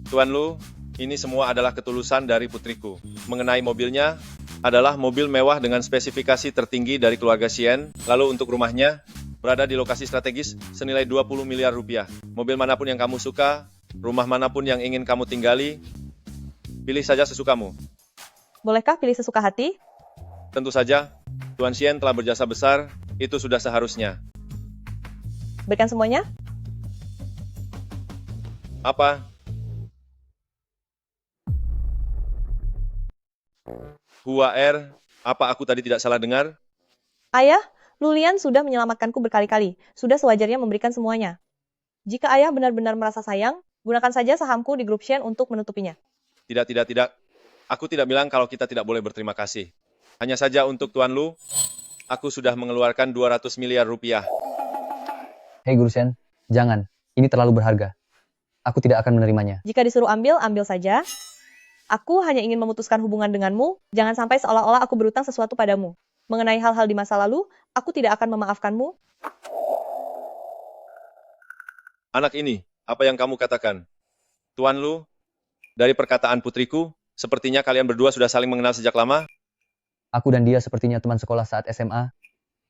Tuan Lu, ini semua adalah ketulusan dari putriku. Mengenai mobilnya, adalah mobil mewah dengan spesifikasi tertinggi dari keluarga Shen. Lalu untuk rumahnya, berada di lokasi strategis senilai 20 miliar rupiah. Mobil manapun yang kamu suka, rumah manapun yang ingin kamu tinggali, pilih saja sesukamu. Bolehkah pilih sesuka hati? Tentu saja, Tuan Shen telah berjasa besar, itu sudah seharusnya. Berikan semuanya? Apa? Hua Er, apa aku tadi tidak salah dengar? Ayah, Lulian sudah menyelamatkanku berkali-kali. Sudah sewajarnya memberikan semuanya. Jika ayah benar-benar merasa sayang, gunakan saja sahamku di grup Shen untuk menutupinya. Tidak. Aku tidak bilang kalau kita tidak boleh berterima kasih. Hanya saja untuk Tuan Lu, aku sudah mengeluarkan 200 miliar rupiah. Hei Guru Shen, jangan. Ini terlalu berharga. Aku tidak akan menerimanya. Jika disuruh ambil, ambil saja. Aku hanya ingin memutuskan hubungan denganmu, jangan sampai seolah-olah aku berutang sesuatu padamu. Mengenai hal-hal di masa lalu, aku tidak akan memaafkanmu. Anak ini, apa yang kamu katakan? Tuan Lu, dari perkataan putriku, sepertinya kalian berdua sudah saling mengenal sejak lama. Aku dan dia sepertinya teman sekolah saat SMA,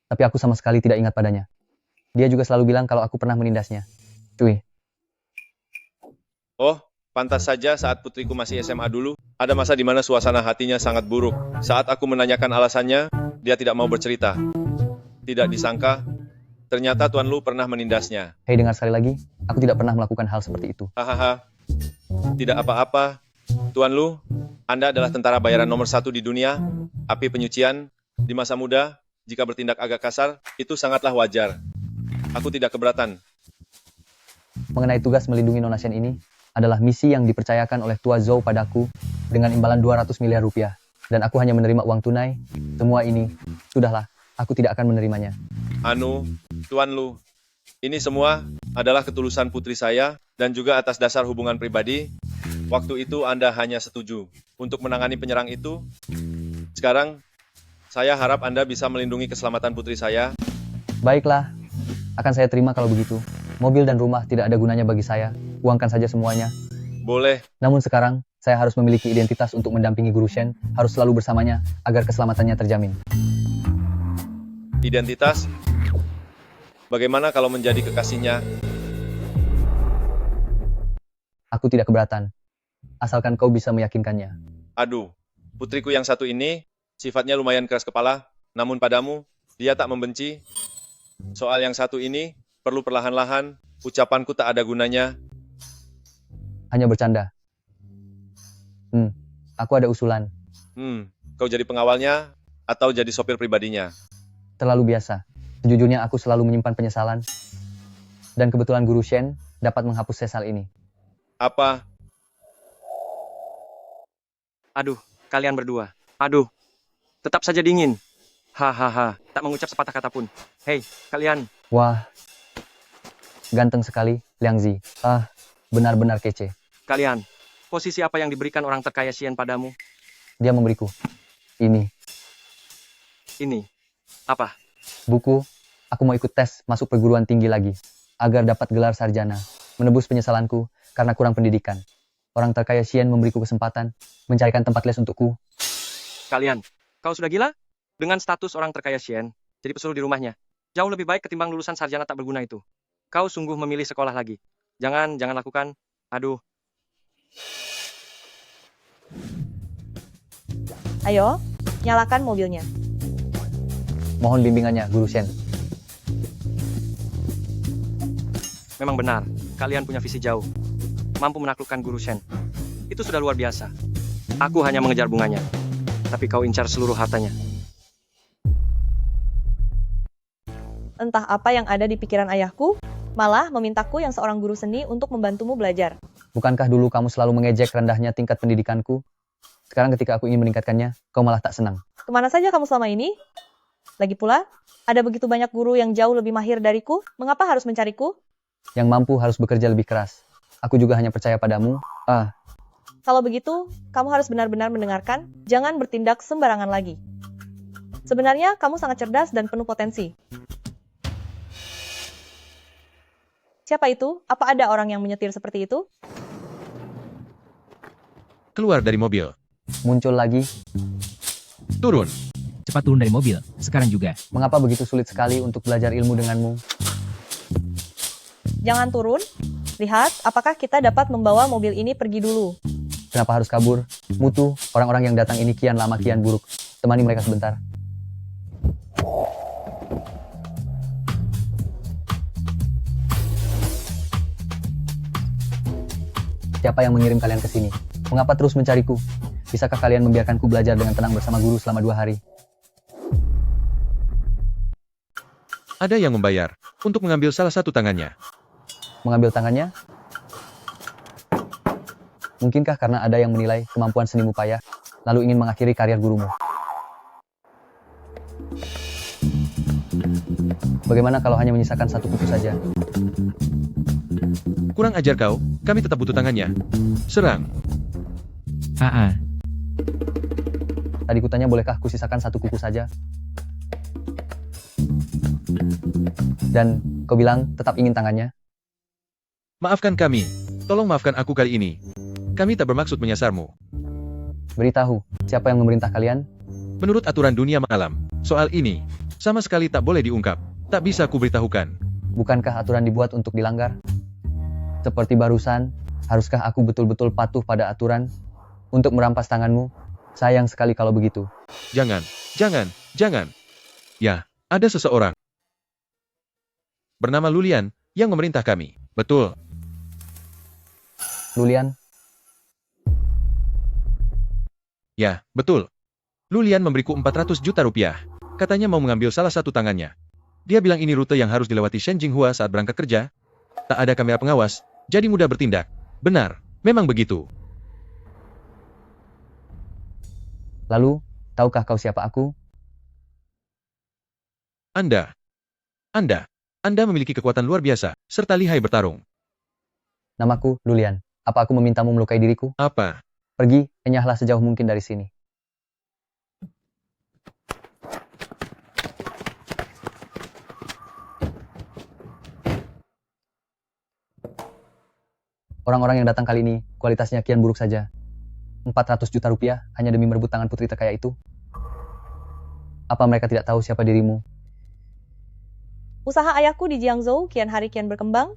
tapi aku sama sekali tidak ingat padanya. Dia juga selalu bilang kalau aku pernah menindasnya. Cuy. Oh, pantas saja saat putriku masih SMA dulu, ada masa di mana suasana hatinya sangat buruk. Saat aku menanyakan alasannya, dia tidak mau bercerita. Tidak disangka, ternyata Tuan Lu pernah menindasnya. Hei, dengar sekali lagi, aku tidak pernah melakukan hal seperti itu. Hahaha, tidak apa-apa. Tuan Lu, Anda adalah tentara bayaran nomor 1 di dunia. Api penyucian, di masa muda, jika bertindak agak kasar, itu sangatlah wajar. Aku tidak keberatan. Mengenai tugas melindungi Nona Shen ini, adalah misi yang dipercayakan oleh Tua Zhou padaku dengan imbalan 200 miliar rupiah. Dan aku hanya menerima uang tunai. Semua ini, sudahlah, aku tidak akan menerimanya. Tuan Lu, ini semua adalah ketulusan putri saya dan juga atas dasar hubungan pribadi. Waktu itu Anda hanya setuju untuk menangani penyerang itu. Sekarang, saya harap Anda bisa melindungi keselamatan putri saya. Baiklah, akan saya terima kalau begitu. Mobil dan rumah tidak ada gunanya bagi saya. Uangkan saja semuanya. Boleh. Namun sekarang, saya harus memiliki identitas untuk mendampingi Guru Shen, harus selalu bersamanya, agar keselamatannya terjamin. Identitas? Bagaimana kalau menjadi kekasihnya? Aku tidak keberatan. Asalkan kau bisa meyakinkannya. Aduh, putriku yang satu ini, sifatnya lumayan keras kepala, namun padamu, dia tak membenci. Soal yang satu ini, perlu perlahan-lahan, ucapanku tak ada gunanya. Hanya bercanda. Aku ada usulan. Kau jadi pengawalnya, atau jadi sopir pribadinya? Terlalu biasa. Sejujurnya aku selalu menyimpan penyesalan. Dan kebetulan Guru Shen dapat menghapus sesal ini. Apa? Aduh, kalian berdua. Aduh, tetap saja dingin. Hahaha, tak mengucap sepatah kata pun. Hei, kalian. Wah, ganteng sekali, Liang Zi. Benar-benar kece. Kalian, posisi apa yang diberikan orang terkaya Xian padamu? Dia memberiku. Ini. Ini. Apa? Buku. Aku mau ikut tes masuk perguruan tinggi lagi. Agar dapat gelar sarjana. Menebus penyesalanku karena kurang pendidikan. Orang terkaya Xian memberiku kesempatan mencarikan tempat les untukku. Kalian, kau sudah gila? Dengan status orang terkaya Xian, jadi pesuruh di rumahnya. Jauh lebih baik ketimbang lulusan sarjana tak berguna itu. Kau sungguh memilih sekolah lagi. Jangan lakukan. Aduh. Ayo, nyalakan mobilnya. Mohon bimbingannya, Guru Shen. Memang benar, kalian punya visi jauh. Mampu menaklukkan Guru Shen. Itu sudah luar biasa. Aku hanya mengejar bunganya. Tapi kau incar seluruh hartanya. Entah apa yang ada di pikiran ayahku, malah memintaku yang seorang guru seni untuk membantumu belajar. Bukankah dulu kamu selalu mengejek rendahnya tingkat pendidikanku? Sekarang ketika aku ingin meningkatkannya, kau malah tak senang. Kemana saja kamu selama ini? Lagi pula, ada begitu banyak guru yang jauh lebih mahir dariku, mengapa harus mencariku? Yang mampu harus bekerja lebih keras. Aku juga hanya percaya padamu. Kalau begitu, kamu harus benar-benar mendengarkan, jangan bertindak sembarangan lagi. Sebenarnya, kamu sangat cerdas dan penuh potensi. Siapa itu? Apa ada orang yang menyetir seperti itu? Keluar dari mobil. Muncul lagi. Turun. Cepat turun dari mobil, sekarang juga. Mengapa begitu sulit sekali untuk belajar ilmu denganmu? Jangan turun. Lihat, apakah kita dapat membawa mobil ini pergi dulu? Kenapa harus kabur? Mutu, orang-orang yang datang ini kian lama kian buruk. Temani mereka sebentar. Siapa yang mengirim kalian ke sini? Mengapa terus mencariku? Bisakah kalian membiarkanku belajar dengan tenang bersama guru selama 2 hari? Ada yang membayar untuk mengambil salah satu tangannya. Mengambil tangannya? Mungkinkah karena ada yang menilai kemampuan senimu payah, lalu ingin mengakhiri karier gurumu? Bagaimana kalau hanya menyisakan satu kuku saja? Kurang ajar kau, kami tetap butuh tangannya. Serang. Tadi kutanya bolehkah kusisakan satu kuku saja? Dan kau bilang tetap ingin tangannya? Maafkan kami. Tolong maafkan aku kali ini. Kami tak bermaksud menyasarmu. Beritahu, siapa yang memerintah kalian? Menurut aturan dunia malam, soal ini sama sekali tak boleh diungkap. Tak bisa kuberitahukan. Bukankah aturan dibuat untuk dilanggar? Seperti barusan, haruskah aku betul-betul patuh pada aturan untuk merampas tanganmu? Sayang sekali kalau begitu. Jangan. Ya, ada seseorang bernama Lulian yang memerintah kami. Betul. Lulian? Ya, betul. Lulian memberiku 400 juta rupiah. Katanya mau mengambil salah satu tangannya. Dia bilang ini rute yang harus dilewati Shen Jinghua saat berangkat kerja. Tak ada kamera pengawas, jadi mudah bertindak. Benar, memang begitu. Lalu, tahukah kau siapa aku? Anda memiliki kekuatan luar biasa, serta lihai bertarung. Namaku Lulian. Apa aku memintamu melukai diriku? Apa? Pergi, enyahlah sejauh mungkin dari sini. Orang-orang yang datang kali ini, kualitasnya kian buruk saja. 400 juta rupiah hanya demi merebut tangan putri terkaya itu. Apa mereka tidak tahu siapa dirimu? Usaha ayahku di Jiangzhou kian hari kian berkembang,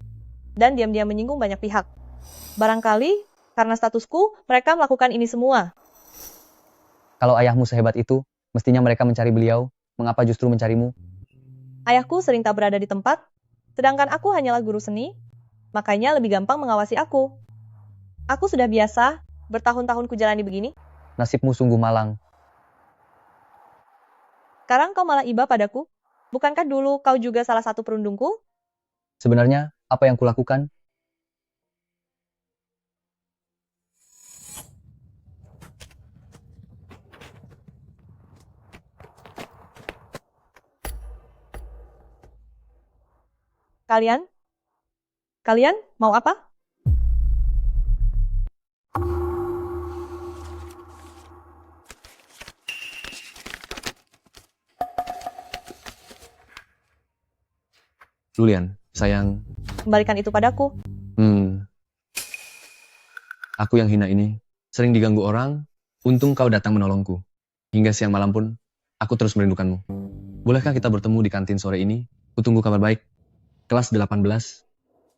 dan diam-diam menyinggung banyak pihak. Barangkali, karena statusku, mereka melakukan ini semua. Kalau ayahmu sehebat itu, mestinya mereka mencari beliau. Mengapa justru mencarimu? Ayahku sering tak berada di tempat, sedangkan aku hanyalah guru seni, makanya lebih gampang mengawasi aku. Aku sudah biasa, bertahun-tahun kujalani begini. Nasibmu sungguh malang. Sekarang kau malah iba padaku. Bukankah dulu kau juga salah satu perundungku? Sebenarnya, apa yang kulakukan? Kalian mau apa? Lulian, sayang. Kembalikan itu padaku. Aku yang hina ini, sering diganggu orang, untung kau datang menolongku. Hingga siang malam pun, aku terus merindukanmu. Bolehkah kita bertemu di kantin sore ini? Kutunggu kabar baik. Kelas 18,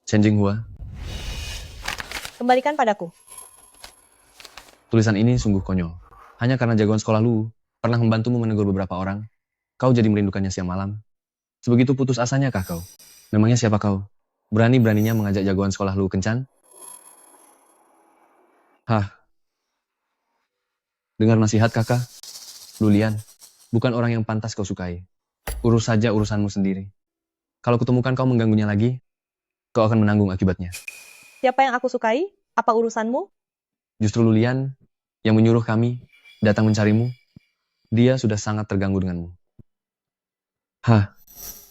Shen Jinghua. Kembalikan padaku. Tulisan ini sungguh konyol. Hanya karena jagoan sekolah lu pernah membantumu menegur beberapa orang, kau jadi merindukannya siang malam. Sebegitu putus asanya kah kau? Memangnya siapa kau? Berani-beraninya mengajak jagoan sekolah lu kencan? Dengar nasihat kakak? Lulian, bukan orang yang pantas kau sukai. Urus saja urusanmu sendiri. Kalau kutemukan kau mengganggunya lagi, kau akan menanggung akibatnya. Siapa yang aku sukai? Apa urusanmu? Justru Lulian yang menyuruh kami datang mencarimu. Dia sudah sangat terganggu denganmu.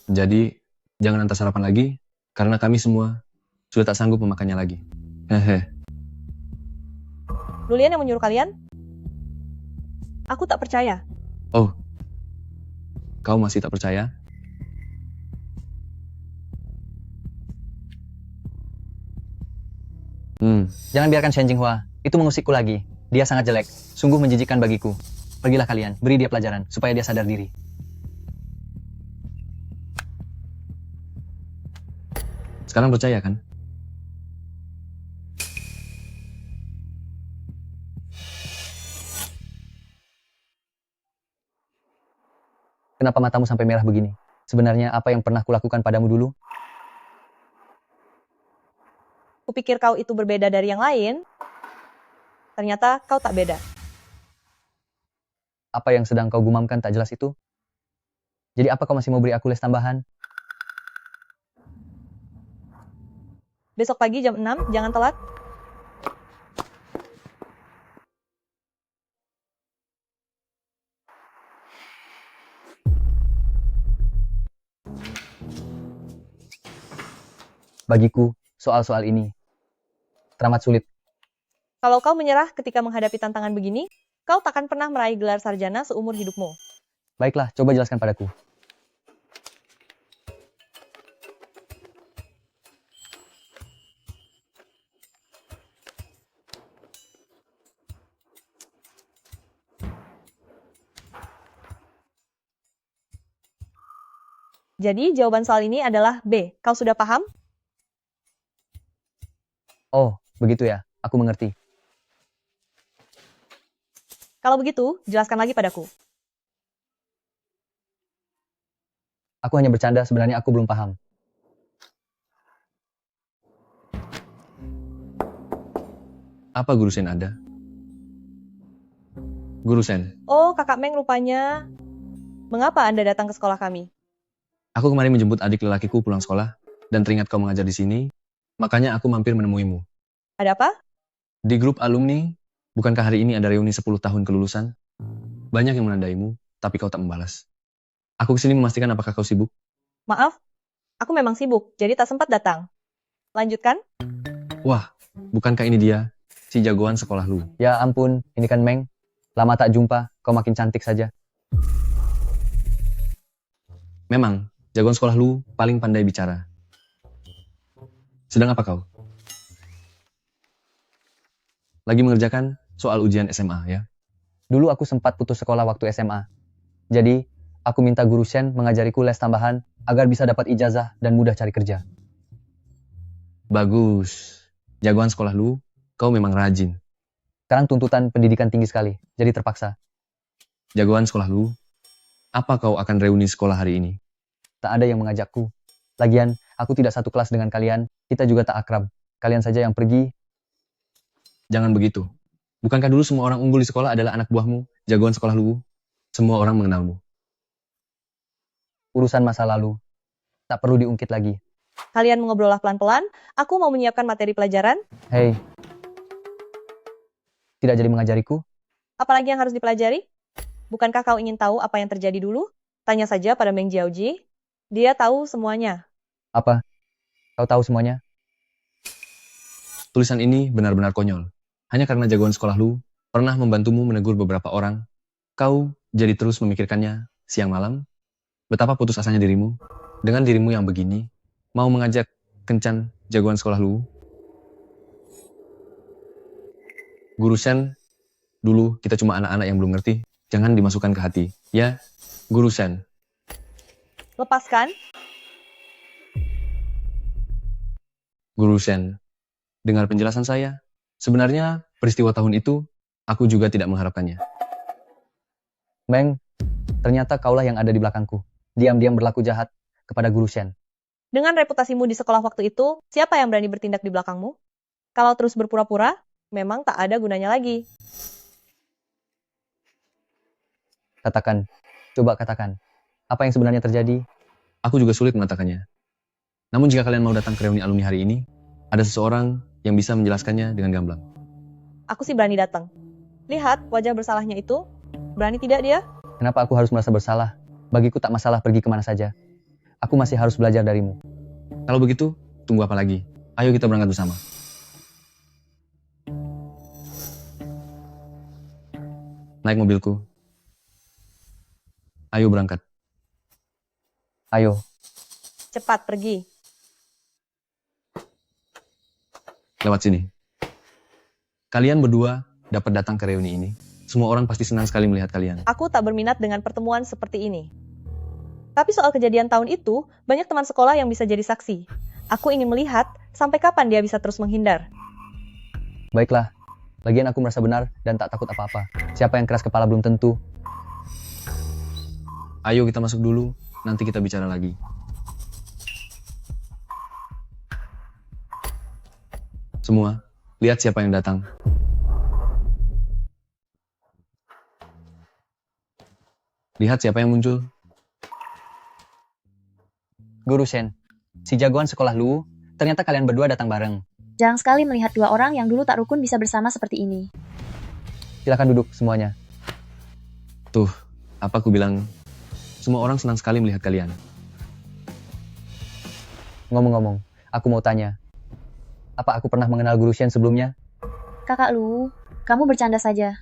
Jadi, jangan antar sarapan lagi, karena kami semua sudah tak sanggup memakannya lagi. Lulian yang menyuruh kalian? Aku tak percaya. Oh, kau masih tak percaya? Jangan biarkan Shen Jinghua itu mengusikku lagi. Dia sangat jelek, sungguh menjijikkan bagiku. Pergilah kalian, beri dia pelajaran supaya dia sadar diri. Sekarang percaya kan? Kenapa matamu sampai merah begini? Sebenarnya apa yang pernah kulakukan padamu dulu? Kupikir kau itu berbeda dari yang lain. Ternyata kau tak beda. Apa yang sedang kau gumamkan tak jelas itu? Jadi apa kau masih mau beri aku les tambahan? Besok pagi jam 6, jangan telat. Bagiku, soal-soal ini teramat sulit. Kalau kau menyerah ketika menghadapi tantangan begini, kau takkan pernah meraih gelar sarjana seumur hidupmu. Baiklah, coba jelaskan padaku. Jadi jawaban soal ini adalah B. Kau sudah paham? Oh, begitu ya. Aku mengerti. Kalau begitu, jelaskan lagi padaku. Aku hanya bercanda, sebenarnya aku belum paham. Apa Guru Shen ada? Guru Shen, Oh, Kakak Meng rupanya. Mengapa Anda datang ke sekolah kami? aku kemarin menjemput adik lelakiku pulang sekolah, dan teringat kau mengajar di sini, makanya aku mampir menemuimu. Ada apa? Di grup alumni, bukankah hari ini ada reuni 10 tahun kelulusan? Banyak yang menandaimu, tapi kau tak membalas. Aku kesini memastikan apakah kau sibuk? Maaf, aku memang sibuk, jadi tak sempat datang. Lanjutkan? Wah, bukankah ini dia, si jagoan sekolah lu? Ya ampun, ini kan Meng. Lama tak jumpa, kau makin cantik saja. Memang, jagoan sekolah lu paling pandai bicara. Sedang apa kau? Lagi mengerjakan soal ujian SMA, ya? Dulu aku sempat putus sekolah waktu SMA. Jadi, aku minta Guru Shen mengajariku les tambahan agar bisa dapat ijazah dan mudah cari kerja. Bagus. Jagoan sekolah lu, kau memang rajin. Sekarang tuntutan pendidikan tinggi sekali, jadi terpaksa. Jagoan sekolah lu, apa kau akan reuni sekolah hari ini? Tak ada yang mengajakku. Lagian, aku tidak satu kelas dengan kalian, kita juga tak akrab. Kalian saja yang pergi. Jangan begitu. Bukankah dulu semua orang unggul di sekolah adalah anak buahmu, jagoan sekolah lu? Semua orang mengenalmu. Urusan masa lalu. Tak perlu diungkit lagi. Kalian mengobrollah pelan-pelan, aku mau menyiapkan materi pelajaran. Hei. Tidak jadi mengajariku? Apalagi yang harus dipelajari? Bukankah kau ingin tahu apa yang terjadi dulu? Tanya saja pada Meng Jiaoji. Dia tahu semuanya. Apa? Kau tahu semuanya? Tulisan ini benar-benar konyol. Hanya karena jagoan sekolah lu pernah membantumu menegur beberapa orang, kau jadi terus memikirkannya siang malam. Betapa putus asanya dirimu. Dengan dirimu yang begini, mau mengajak kencan jagoan sekolah lu. Guru Shen, dulu kita cuma anak-anak yang belum ngerti. Jangan dimasukkan ke hati. Ya, Guru Shen. Lepaskan. Guru Shen, dengar penjelasan saya. Sebenarnya peristiwa tahun itu, aku juga tidak mengharapkannya. Meng, ternyata kaulah yang ada di belakangku. Diam-diam berlaku jahat kepada Guru Shen. Dengan reputasimu di sekolah waktu itu, siapa yang berani bertindak di belakangmu? Kalau terus berpura-pura, memang tak ada gunanya lagi. Katakan, coba katakan. Apa yang sebenarnya terjadi? Aku juga sulit mengatakannya. Namun jika kalian mau datang ke reuni alumni hari ini, ada seseorang yang bisa menjelaskannya dengan gamblang. Aku sih berani datang. Lihat wajah bersalahnya itu. Berani tidak dia? Kenapa aku harus merasa bersalah? Bagiku tak masalah pergi kemana saja. Aku masih harus belajar darimu. Kalau begitu, tunggu apa lagi? Ayo kita berangkat bersama. Naik mobilku. Ayo berangkat. Ayo. Cepat pergi. Lewat sini. Kalian berdua dapat datang ke reuni ini. Semua orang pasti senang sekali melihat kalian. Aku tak berminat dengan pertemuan seperti ini. Tapi soal kejadian tahun itu, banyak teman sekolah yang bisa jadi saksi. Aku ingin melihat sampai kapan dia bisa terus menghindar. Baiklah. Lagian aku merasa benar dan tak takut apa-apa. Siapa yang keras kepala belum tentu. Ayo kita masuk dulu, nanti kita bicara lagi. Semua, lihat siapa yang datang. Lihat siapa yang muncul. Guru Shen, si jagoan sekolah lu Ternyata kalian berdua datang bareng. Jarang sekali melihat dua orang yang dulu tak rukun bisa bersama seperti ini. Silakan duduk semuanya. Tuh, apa aku bilang? Semua orang senang sekali melihat kalian. Ngomong-ngomong, aku mau tanya. Apa aku pernah mengenal Guru Shen sebelumnya? Kakak Lu, kamu bercanda saja.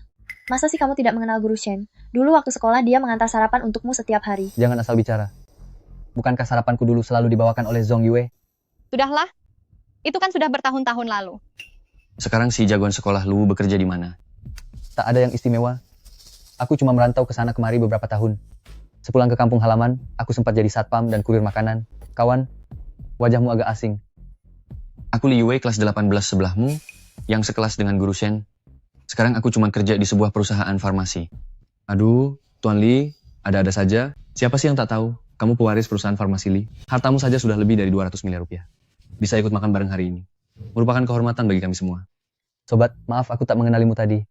Masa sih kamu tidak mengenal Guru Shen? Dulu waktu sekolah dia mengantar sarapan untukmu setiap hari. Jangan asal bicara. Bukankah sarapanku dulu selalu dibawakan oleh Zhong Yue? Sudahlah, itu kan sudah bertahun-tahun lalu. Sekarang si jagoan sekolah Lu bekerja di mana? Tak ada yang istimewa. Aku cuma merantau ke sana kemari beberapa tahun. Sepulang ke kampung halaman, aku sempat jadi satpam dan kurir makanan. Kawan, wajahmu agak asing. Aku Li Yue kelas 18 sebelahmu, yang sekelas dengan Guru Shen. Sekarang aku cuma kerja di sebuah perusahaan farmasi. Aduh, Tuan Li, ada-ada saja. Siapa sih yang tak tahu? Kamu pewaris perusahaan farmasi Li. Hartamu saja sudah lebih dari 200 miliar rupiah. Bisa ikut makan bareng hari ini. Merupakan kehormatan bagi kami semua. Sobat, maaf aku tak mengenalimu tadi.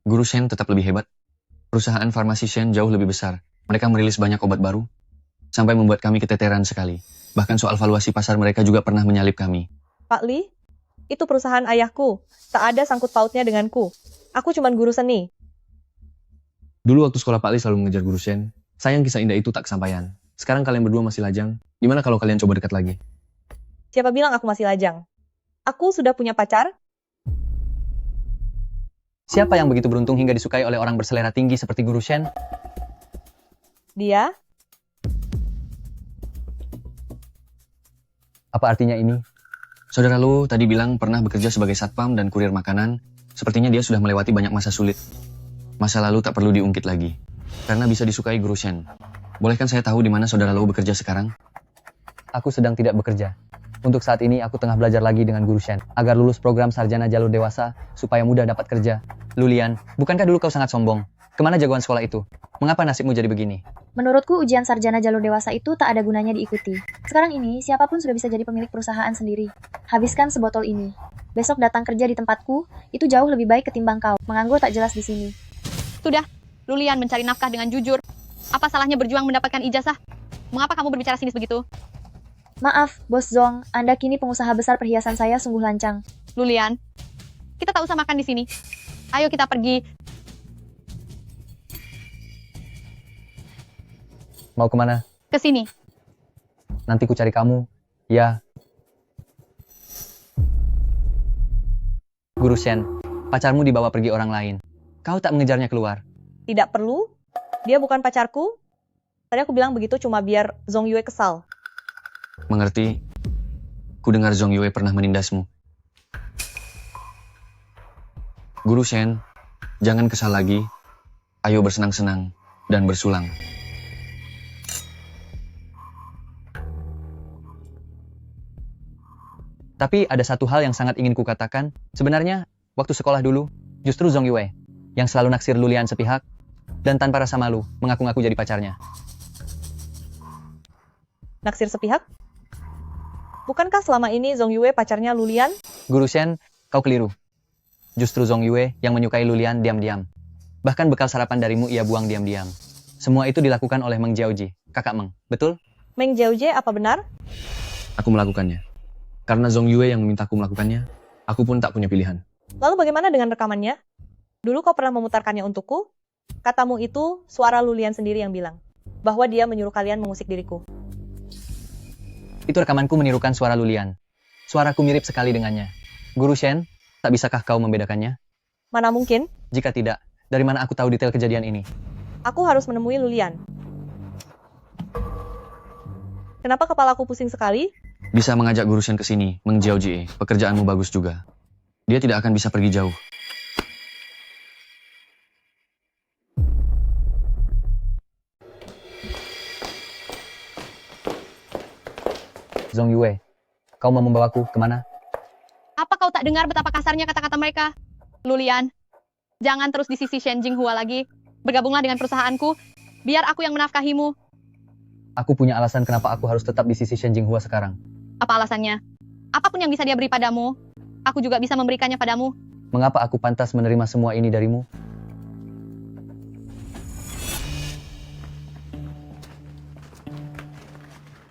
Guru Shen tetap lebih hebat. Perusahaan farmasi Shen jauh lebih besar. Mereka merilis banyak obat baru. Sampai membuat kami keteteran sekali. Bahkan soal valuasi pasar mereka juga pernah menyalip kami. Pak Li, itu perusahaan ayahku. Tak ada sangkut pautnya denganku. Aku cuma guru seni. Dulu waktu sekolah Pak Li selalu mengejar Guru Shen. Sayang kisah indah itu tak kesampaian. Sekarang kalian berdua masih lajang. Gimana kalau kalian coba dekat lagi? Siapa bilang aku masih lajang? Aku sudah punya pacar. Siapa yang begitu beruntung hingga disukai oleh orang berselera tinggi seperti Guru Shen? Dia? Apa artinya ini? Saudara Lu tadi bilang pernah bekerja sebagai satpam dan kurir makanan. Sepertinya dia sudah melewati banyak masa sulit. Masa lalu tak perlu diungkit lagi. Karena bisa disukai Guru Shen. Bolehkan saya tahu di mana saudara Lu bekerja sekarang? Aku sedang tidak bekerja. Untuk saat ini aku tengah belajar lagi dengan Guru Shen agar lulus program sarjana jalur dewasa supaya mudah dapat kerja. Lulian, bukankah dulu kau sangat sombong? Kemana jagoan sekolah itu? Mengapa nasibmu jadi begini? Menurutku ujian sarjana jalur dewasa itu tak ada gunanya diikuti. Sekarang ini siapapun sudah bisa jadi pemilik perusahaan sendiri. Habiskan sebotol ini. Besok datang kerja di tempatku, itu jauh lebih baik ketimbang kau menganggur tak jelas di sini. Sudah, Lulian mencari nafkah dengan jujur. Apa salahnya berjuang mendapatkan ijazah? Mengapa kamu berbicara sinis begitu? Maaf, Bos Zong, Anda kini pengusaha besar perhiasan saya sungguh lancang. Lulian, kita tak usah makan di sini. Ayo kita pergi. Mau kemana? Ke sini. Nanti ku cari kamu. Ya. Guru Shen, pacarmu dibawa pergi orang lain. Kau tak mengejarnya keluar. Tidak perlu. Dia bukan pacarku. Tadi aku bilang begitu cuma biar Zhong Yue kesal. Mengerti? Ku dengar Zhong Yue pernah menindasmu. Guru Shen, jangan kesal lagi. Ayo bersenang-senang dan bersulang. Tapi ada satu hal yang sangat ingin kukatakan. Sebenarnya, waktu sekolah dulu, justru Zhong Yue yang selalu naksir Lulian sepihak dan tanpa rasa malu mengaku-ngaku jadi pacarnya. Naksir sepihak? Bukankah selama ini Zhong Yue pacarnya Lulian? Guru Shen, kau keliru. Justru Zhong Yue yang menyukai Lulian diam-diam. Bahkan bekal sarapan darimu ia buang diam-diam. Semua itu dilakukan oleh Meng Jiaoji, kakak Meng. Betul? Meng Jiaoji apa benar? Aku melakukannya. Karena Zhong Yue yang memintaku melakukannya, aku pun tak punya pilihan. Lalu bagaimana dengan rekamannya? Dulu kau pernah memutarkannya untukku? Katamu itu suara Lulian sendiri yang bilang bahwa dia menyuruh kalian mengusik diriku. Itu rekamanku menirukan suara Lulian. Suaraku mirip sekali dengannya. Guru Shen, tak bisakah kau membedakannya? Mana mungkin? Jika tidak, dari mana aku tahu detail kejadian ini? Aku harus menemui Lulian. Kenapa kepalaku pusing sekali? Bisa mengajak Guru Shen ke sini, Meng Jiaoji. Pekerjaanmu bagus juga. Dia tidak akan bisa pergi jauh. Zhong Yue, kau mau membawaku kemana? Apa kau tak dengar betapa kasarnya kata-kata mereka? Lulian, jangan terus di sisi Shen Jinghua lagi. Bergabunglah dengan perusahaanku, biar aku yang menafkahimu. Aku punya alasan kenapa aku harus tetap di sisi Shen Jinghua sekarang. Apa alasannya? Apapun yang bisa dia beri padamu, aku juga bisa memberikannya padamu. Mengapa aku pantas menerima semua ini darimu?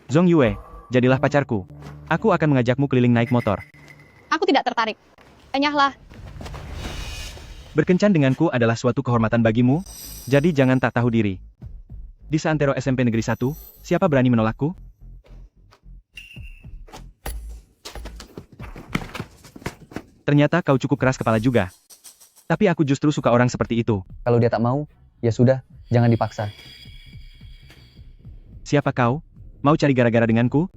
Zhong Yue, jadilah pacarku. Aku akan mengajakmu keliling naik motor. Aku tidak tertarik. Enyahlah. Berkencan denganku adalah suatu kehormatan bagimu, jadi jangan tak tahu diri. Di seantero SMP Negeri 1, siapa berani menolakku? Ternyata kau cukup keras kepala juga. Tapi aku justru suka orang seperti itu. Kalau dia tak mau, ya sudah, jangan dipaksa. Siapa kau? Mau cari gara-gara denganku?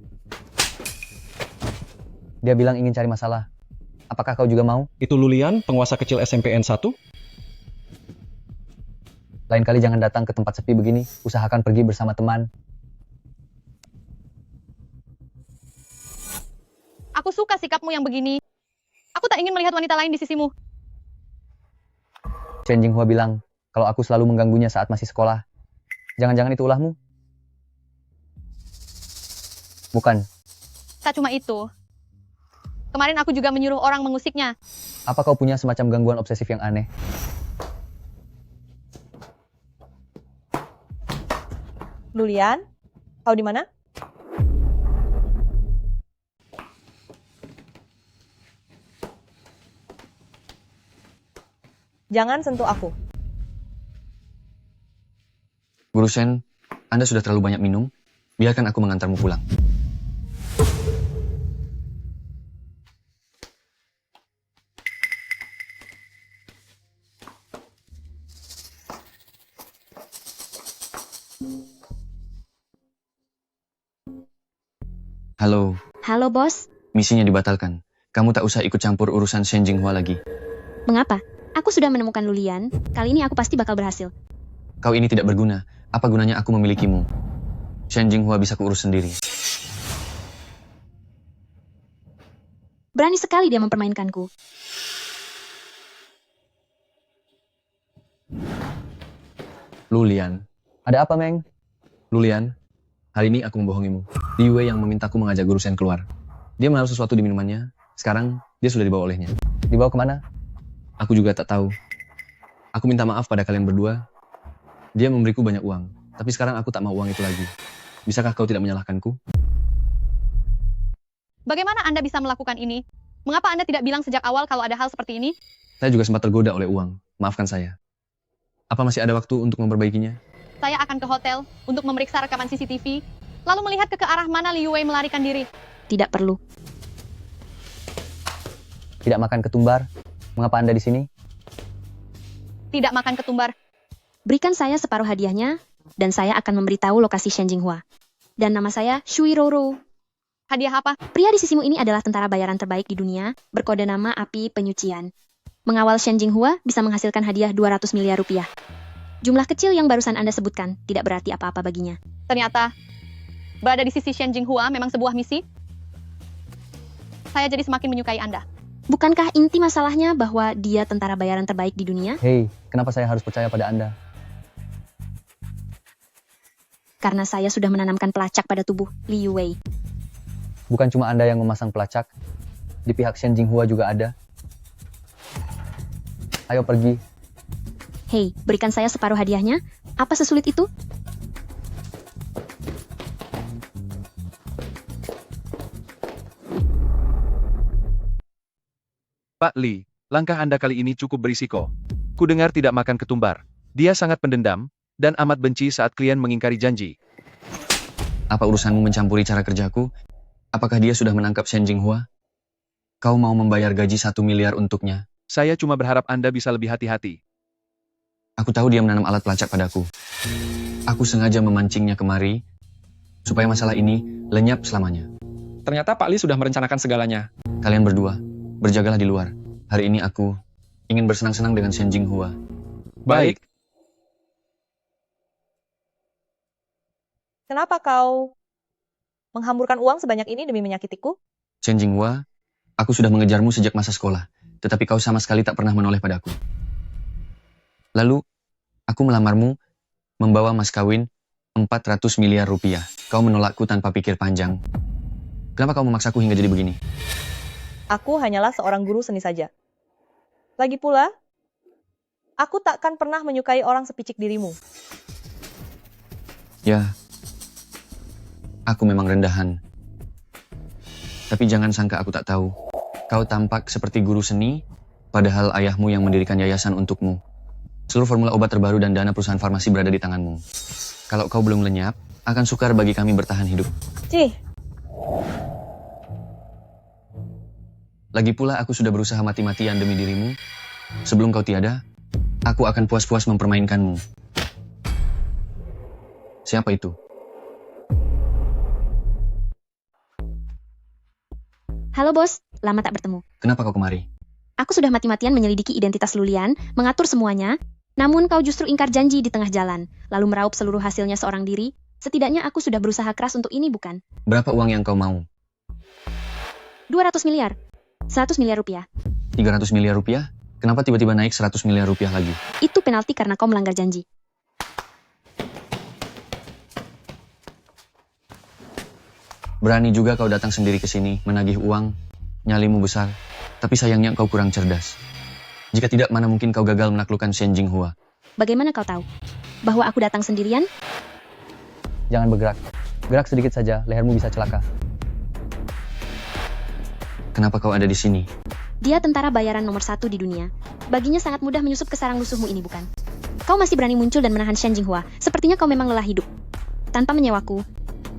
Dia bilang ingin cari masalah. Apakah kau juga mau? Itu Lulian, penguasa kecil SMPN 1? Lain kali jangan datang ke tempat sepi begini, usahakan pergi bersama teman. Aku suka sikapmu yang begini. Aku tak ingin melihat wanita lain di sisimu. Chen Jinghua bilang, kalau aku selalu mengganggunya saat masih sekolah. Jangan-jangan itu ulahmu? Bukan. Tak cuma itu. Kemarin aku juga menyuruh orang mengusiknya. Apa kau punya semacam gangguan obsesif yang aneh? Lulian, kau di mana? Jangan sentuh aku. Guru Shen, Anda sudah terlalu banyak minum. Biarkan aku mengantarmu pulang. Halo. Halo, Bos. Misinya dibatalkan. Kamu tak usah ikut campur urusan Shen Jinghua lagi. Mengapa? Aku sudah menemukan Lulian. Kali ini aku pasti bakal berhasil. Kau ini tidak berguna. Apa gunanya aku memilikimu? Shen Jinghua bisa kuurus sendiri. Berani sekali dia mempermainkanku. Lulian. Ada apa, Meng? Lulian, hari ini aku membohongimu. Liu Wei yang memintaku mengajak Guru Shen keluar. Dia menaruh sesuatu di minumannya. Sekarang, dia sudah dibawa olehnya. Dibawa kemana? Aku juga tak tahu. Aku minta maaf pada kalian berdua. Dia memberiku banyak uang. Tapi sekarang aku tak mau uang itu lagi. Bisakah kau tidak menyalahkanku? Bagaimana Anda bisa melakukan ini? Mengapa Anda tidak bilang sejak awal kalau ada hal seperti ini? Saya juga sempat tergoda oleh uang. Maafkan saya. Apa masih ada waktu untuk memperbaikinya? Saya akan ke hotel untuk memeriksa rekaman CCTV, lalu melihat ke arah mana Liu Wei melarikan diri. Tidak perlu. Tidak makan ketumbar? Mengapa Anda di sini? Tidak makan ketumbar. Berikan saya separuh hadiahnya, dan saya akan memberitahu lokasi Shen Jinghua. Dan nama saya Shui Roro. Hadiah apa? Pria di sisimu ini adalah tentara bayaran terbaik di dunia, berkode nama Api Penyucian. Mengawal Shen Jinghua bisa menghasilkan hadiah 200 miliar rupiah. Jumlah kecil yang barusan Anda sebutkan tidak berarti apa-apa baginya. Ternyata, berada di sisi Shen Jinghua memang sebuah misi. Saya jadi semakin menyukai Anda. Bukankah inti masalahnya bahwa dia tentara bayaran terbaik di dunia? Hei, kenapa saya harus percaya pada Anda? Karena saya sudah menanamkan pelacak pada tubuh Liu Wei. Bukan cuma Anda yang memasang pelacak. Di pihak Shen Jinghua juga ada. Ayo pergi. Hei, berikan saya separuh hadiahnya. Apa sesulit itu? Pak Li, langkah Anda kali ini cukup berisiko. Kudengar tidak makan ketumbar. Dia sangat pendendam, dan amat benci saat klien mengingkari janji. Apa urusanmu mencampuri cara kerjaku? Apakah dia sudah menangkap Shen Jinghua? Kau mau membayar gaji 1 miliar untuknya? Saya cuma berharap Anda bisa lebih hati-hati. Aku tahu dia menanam alat pelacak padaku. Aku sengaja memancingnya kemari, supaya masalah ini lenyap selamanya. Ternyata Pak Li sudah merencanakan segalanya. Kalian berdua, berjagalah di luar. Hari ini aku ingin bersenang-senang dengan Shen Jinghua. Baik. Kenapa kau menghamburkan uang sebanyak ini demi menyakitiku? Shen Jinghua, aku sudah mengejarmu sejak masa sekolah, tetapi kau sama sekali tak pernah menoleh padaku. Lalu, aku melamarmu, membawa mas kawin 400 miliar rupiah. Kau menolakku tanpa pikir panjang. Kenapa kau memaksaku hingga jadi begini? Aku hanyalah seorang guru seni saja. Lagi pula, aku takkan pernah menyukai orang sepicik dirimu. Ya, aku memang rendahan. Tapi jangan sangka aku tak tahu. Kau tampak seperti guru seni, padahal ayahmu yang mendirikan yayasan untukmu. Seluruh formula obat terbaru dan dana perusahaan farmasi berada di tanganmu. Kalau kau belum lenyap, akan sukar bagi kami bertahan hidup. Cih, Lagi pula aku sudah berusaha mati-matian demi dirimu. Sebelum kau tiada, aku akan puas-puas mempermainkanmu. Siapa itu? Halo bos, lama tak bertemu. Kenapa kau kemari? Aku sudah mati-matian menyelidiki identitas Lulian, mengatur semuanya, namun kau justru ingkar janji di tengah jalan, lalu meraup seluruh hasilnya seorang diri. Setidaknya aku sudah berusaha keras untuk ini, bukan? Berapa uang yang kau mau? 200 miliar. 100 miliar rupiah. 300 miliar rupiah? Kenapa tiba-tiba naik 100 miliar rupiah lagi? Itu penalti karena kau melanggar janji. Berani juga kau datang sendiri ke sini, menagih uang, nyalimu besar, tapi sayangnya kau kurang cerdas. Jika tidak, mana mungkin kau gagal menaklukkan Shen Jinghua. Bagaimana kau tahu? Bahwa aku datang sendirian? Jangan bergerak. Gerak sedikit saja, lehermu bisa celaka. Kenapa kau ada di sini? Dia tentara bayaran nomor 1 di dunia. Baginya sangat mudah menyusup ke sarang musuhmu ini, bukan? Kau masih berani muncul dan menahan Shen Jinghua. Sepertinya kau memang lelah hidup. Tanpa menyewaku,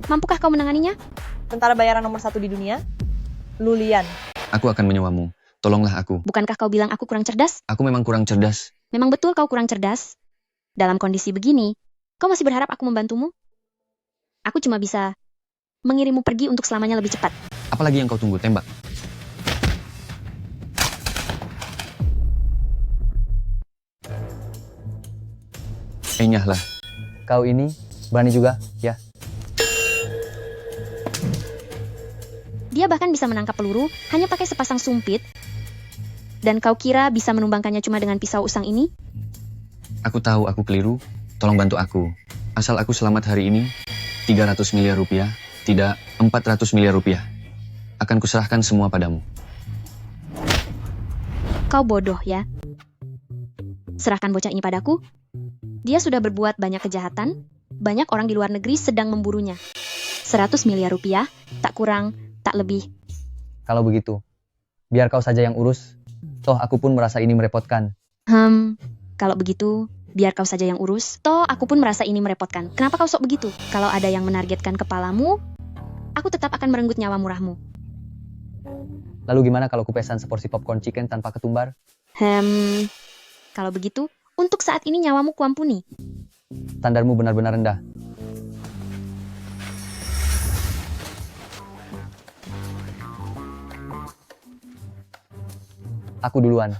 mampukah kau menanganinya? tentara bayaran nomor 1 di dunia, Lulian. Aku akan menyewamu. Tolonglah aku. Bukankah kau bilang aku kurang cerdas? Aku memang kurang cerdas. Memang betul kau kurang cerdas. Dalam kondisi begini, kau masih berharap aku membantumu? Aku cuma bisa mengirimmu pergi untuk selamanya lebih cepat. Apalagi yang kau tunggu, tembak. Nyahlah. Kau ini berani juga, ya? Dia bahkan bisa menangkap peluru hanya pakai sepasang sumpit. Dan kau kira bisa menumbangkannya cuma dengan pisau usang ini? Aku tahu aku keliru. Tolong bantu aku. Asal aku selamat hari ini, 300 miliar rupiah, tidak 400 miliar rupiah. Akan kuserahkan semua padamu. Kau bodoh ya. Serahkan bocah ini padaku. Dia sudah berbuat banyak kejahatan. Banyak orang di luar negeri sedang memburunya. 100 miliar rupiah, tak kurang, tak lebih. Kalau begitu, biar kau saja yang urus. Toh aku pun merasa ini merepotkan. Kalau begitu, biar kau saja yang urus. Toh aku pun merasa ini merepotkan. Kenapa kau sok begitu? Kalau ada yang menargetkan kepalamu, aku tetap akan merenggut nyawa murahmu. Lalu gimana kalau kupesan seporsi popcorn chicken tanpa ketumbar? Kalau begitu, untuk saat ini nyawamu kuampuni. Standarmu benar-benar rendah. Aku duluan.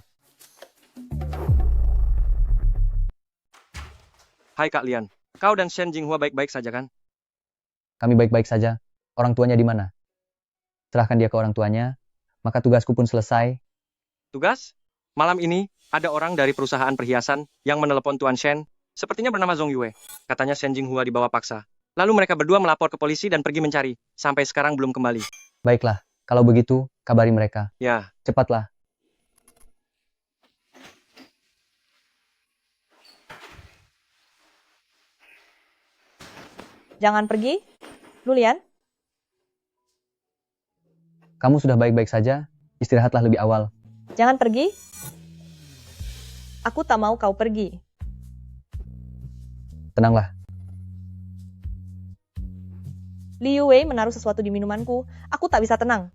Hai Kak Lian, kau dan Shen Jinghua baik-baik saja kan? Kami baik-baik saja. Orang tuanya di mana? Serahkan dia ke orang tuanya, maka tugasku pun selesai. Tugas? Malam ini, ada orang dari perusahaan perhiasan yang menelepon Tuan Shen, sepertinya bernama Zhong Yue. Katanya Shen Jinghua dibawa paksa. Lalu mereka berdua melapor ke polisi dan pergi mencari. Sampai sekarang belum kembali. Baiklah, kalau begitu, kabari mereka. Ya. Cepatlah. Jangan pergi, Lulian. Kamu sudah baik-baik saja, istirahatlah lebih awal. Jangan pergi. Aku tak mau kau pergi. Tenanglah. Liu Wei menaruh sesuatu di minumanku. Aku tak bisa tenang.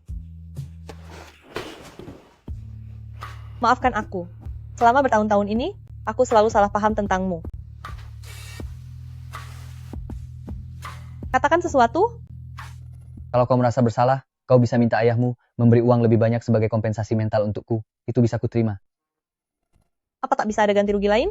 Maafkan aku. Selama bertahun-tahun ini, aku selalu salah paham tentangmu. Katakan sesuatu. Kalau kau merasa bersalah, kau bisa minta ayahmu memberi uang lebih banyak sebagai kompensasi mental untukku. Itu bisa kuterima. Apa tak bisa ada ganti rugi lain?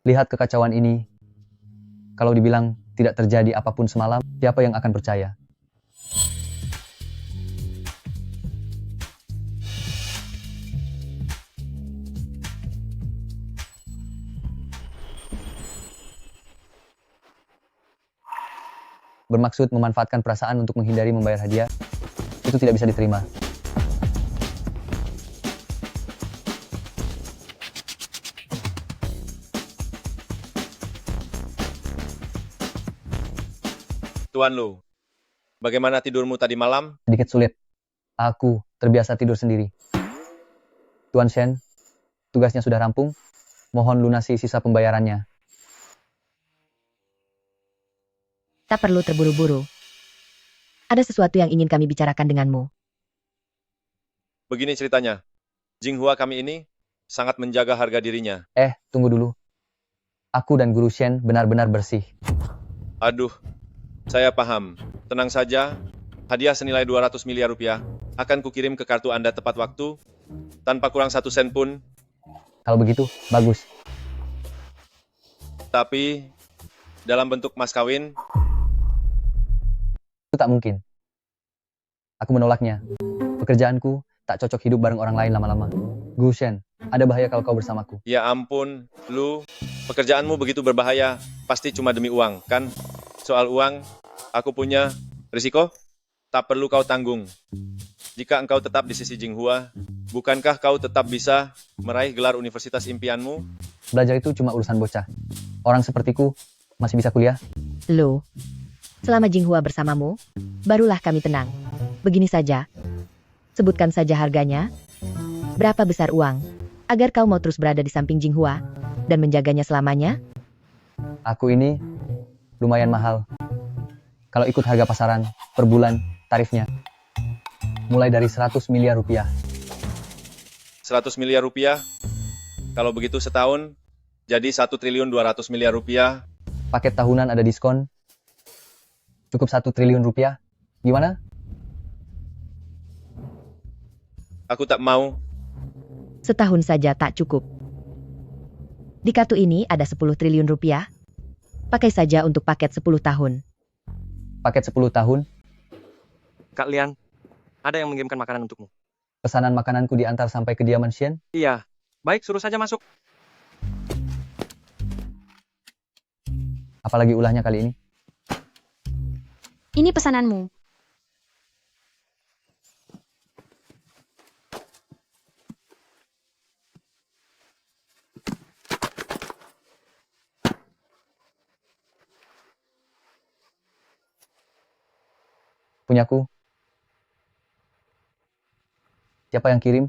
Lihat kekacauan ini. Kalau dibilang tidak terjadi apapun semalam, siapa yang akan percaya? bermaksud memanfaatkan perasaan untuk menghindari membayar hadiah, itu tidak bisa diterima. Tuan Lu, bagaimana tidurmu tadi malam? Sedikit sulit. Aku terbiasa tidur sendiri. Tuan Shen, tugasnya sudah rampung. Mohon lunasi sisa pembayarannya. Tak perlu terburu-buru. Ada sesuatu yang ingin kami bicarakan denganmu. Begini ceritanya. Jinghua kami ini sangat menjaga harga dirinya. Tunggu dulu. Aku dan Guru Shen benar-benar bersih. Aduh, saya paham. Tenang saja, hadiah senilai 200 miliar rupiah akan kukirim ke kartu Anda tepat waktu, tanpa kurang 1 sen pun. Kalau begitu, bagus. Tapi, dalam bentuk mas kawin, Itu tak mungkin. Aku menolaknya. Pekerjaanku tak cocok hidup bareng orang lain lama-lama. Guru Shen, ada bahaya kalau kau bersamaku. ya ampun, Lu, pekerjaanmu begitu berbahaya, pasti cuma demi uang, kan? Soal uang, aku punya risiko, tak perlu kau tanggung. Jika engkau tetap di sisi Jinghua, bukankah kau tetap bisa meraih gelar universitas impianmu? Belajar itu cuma urusan bocah. Orang sepertiku masih bisa kuliah. Lo, selama Jinghua bersamamu, barulah kami tenang. Begini saja. Sebutkan saja harganya. Berapa besar uang, agar kau mau terus berada di samping Jinghua, dan menjaganya selamanya? Aku ini lumayan mahal. Kalau ikut harga pasaran, per bulan, tarifnya mulai dari 100 miliar rupiah. 100 miliar rupiah? Kalau begitu setahun, jadi 1.200 miliar rupiah. Paket tahunan ada diskon. Cukup 1 triliun rupiah. Gimana? Aku tak mau. Setahun saja tak cukup. Di kartu ini ada 10 triliun rupiah. Pakai saja untuk paket 10 tahun. Paket 10 tahun, Kak Lian, ada yang mengirimkan makanan untukmu. pesanan makananku diantar sampai kediaman Shen. Iya, baik suruh saja masuk. Apalagi ulahnya kali ini. Ini pesananmu. Punyaku. Siapa yang kirim?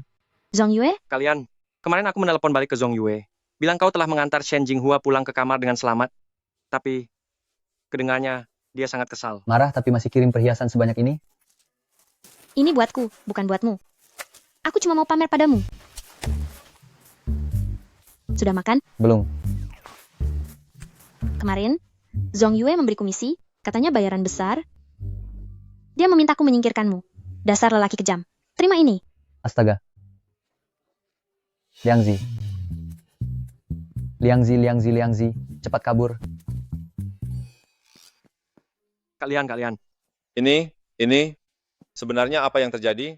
Zhong Yue? Kalian, kemarin aku menelepon balik ke Zhong Yue. Bilang kau telah mengantar Shen Jinghua pulang ke kamar dengan selamat. Tapi, kedengarnya dia sangat kesal. Marah tapi masih kirim perhiasan sebanyak ini? Ini buatku, bukan buatmu. Aku cuma mau pamer padamu. Sudah makan? Belum. Kemarin, Zhong Yue memberiku misi, katanya bayaran besar. Dia memintaku menyingkirkanmu. Dasar lelaki kejam. Terima ini. Astaga. Liangzi. Liangzi. Cepat kabur. Kalian. Ini, sebenarnya apa yang terjadi?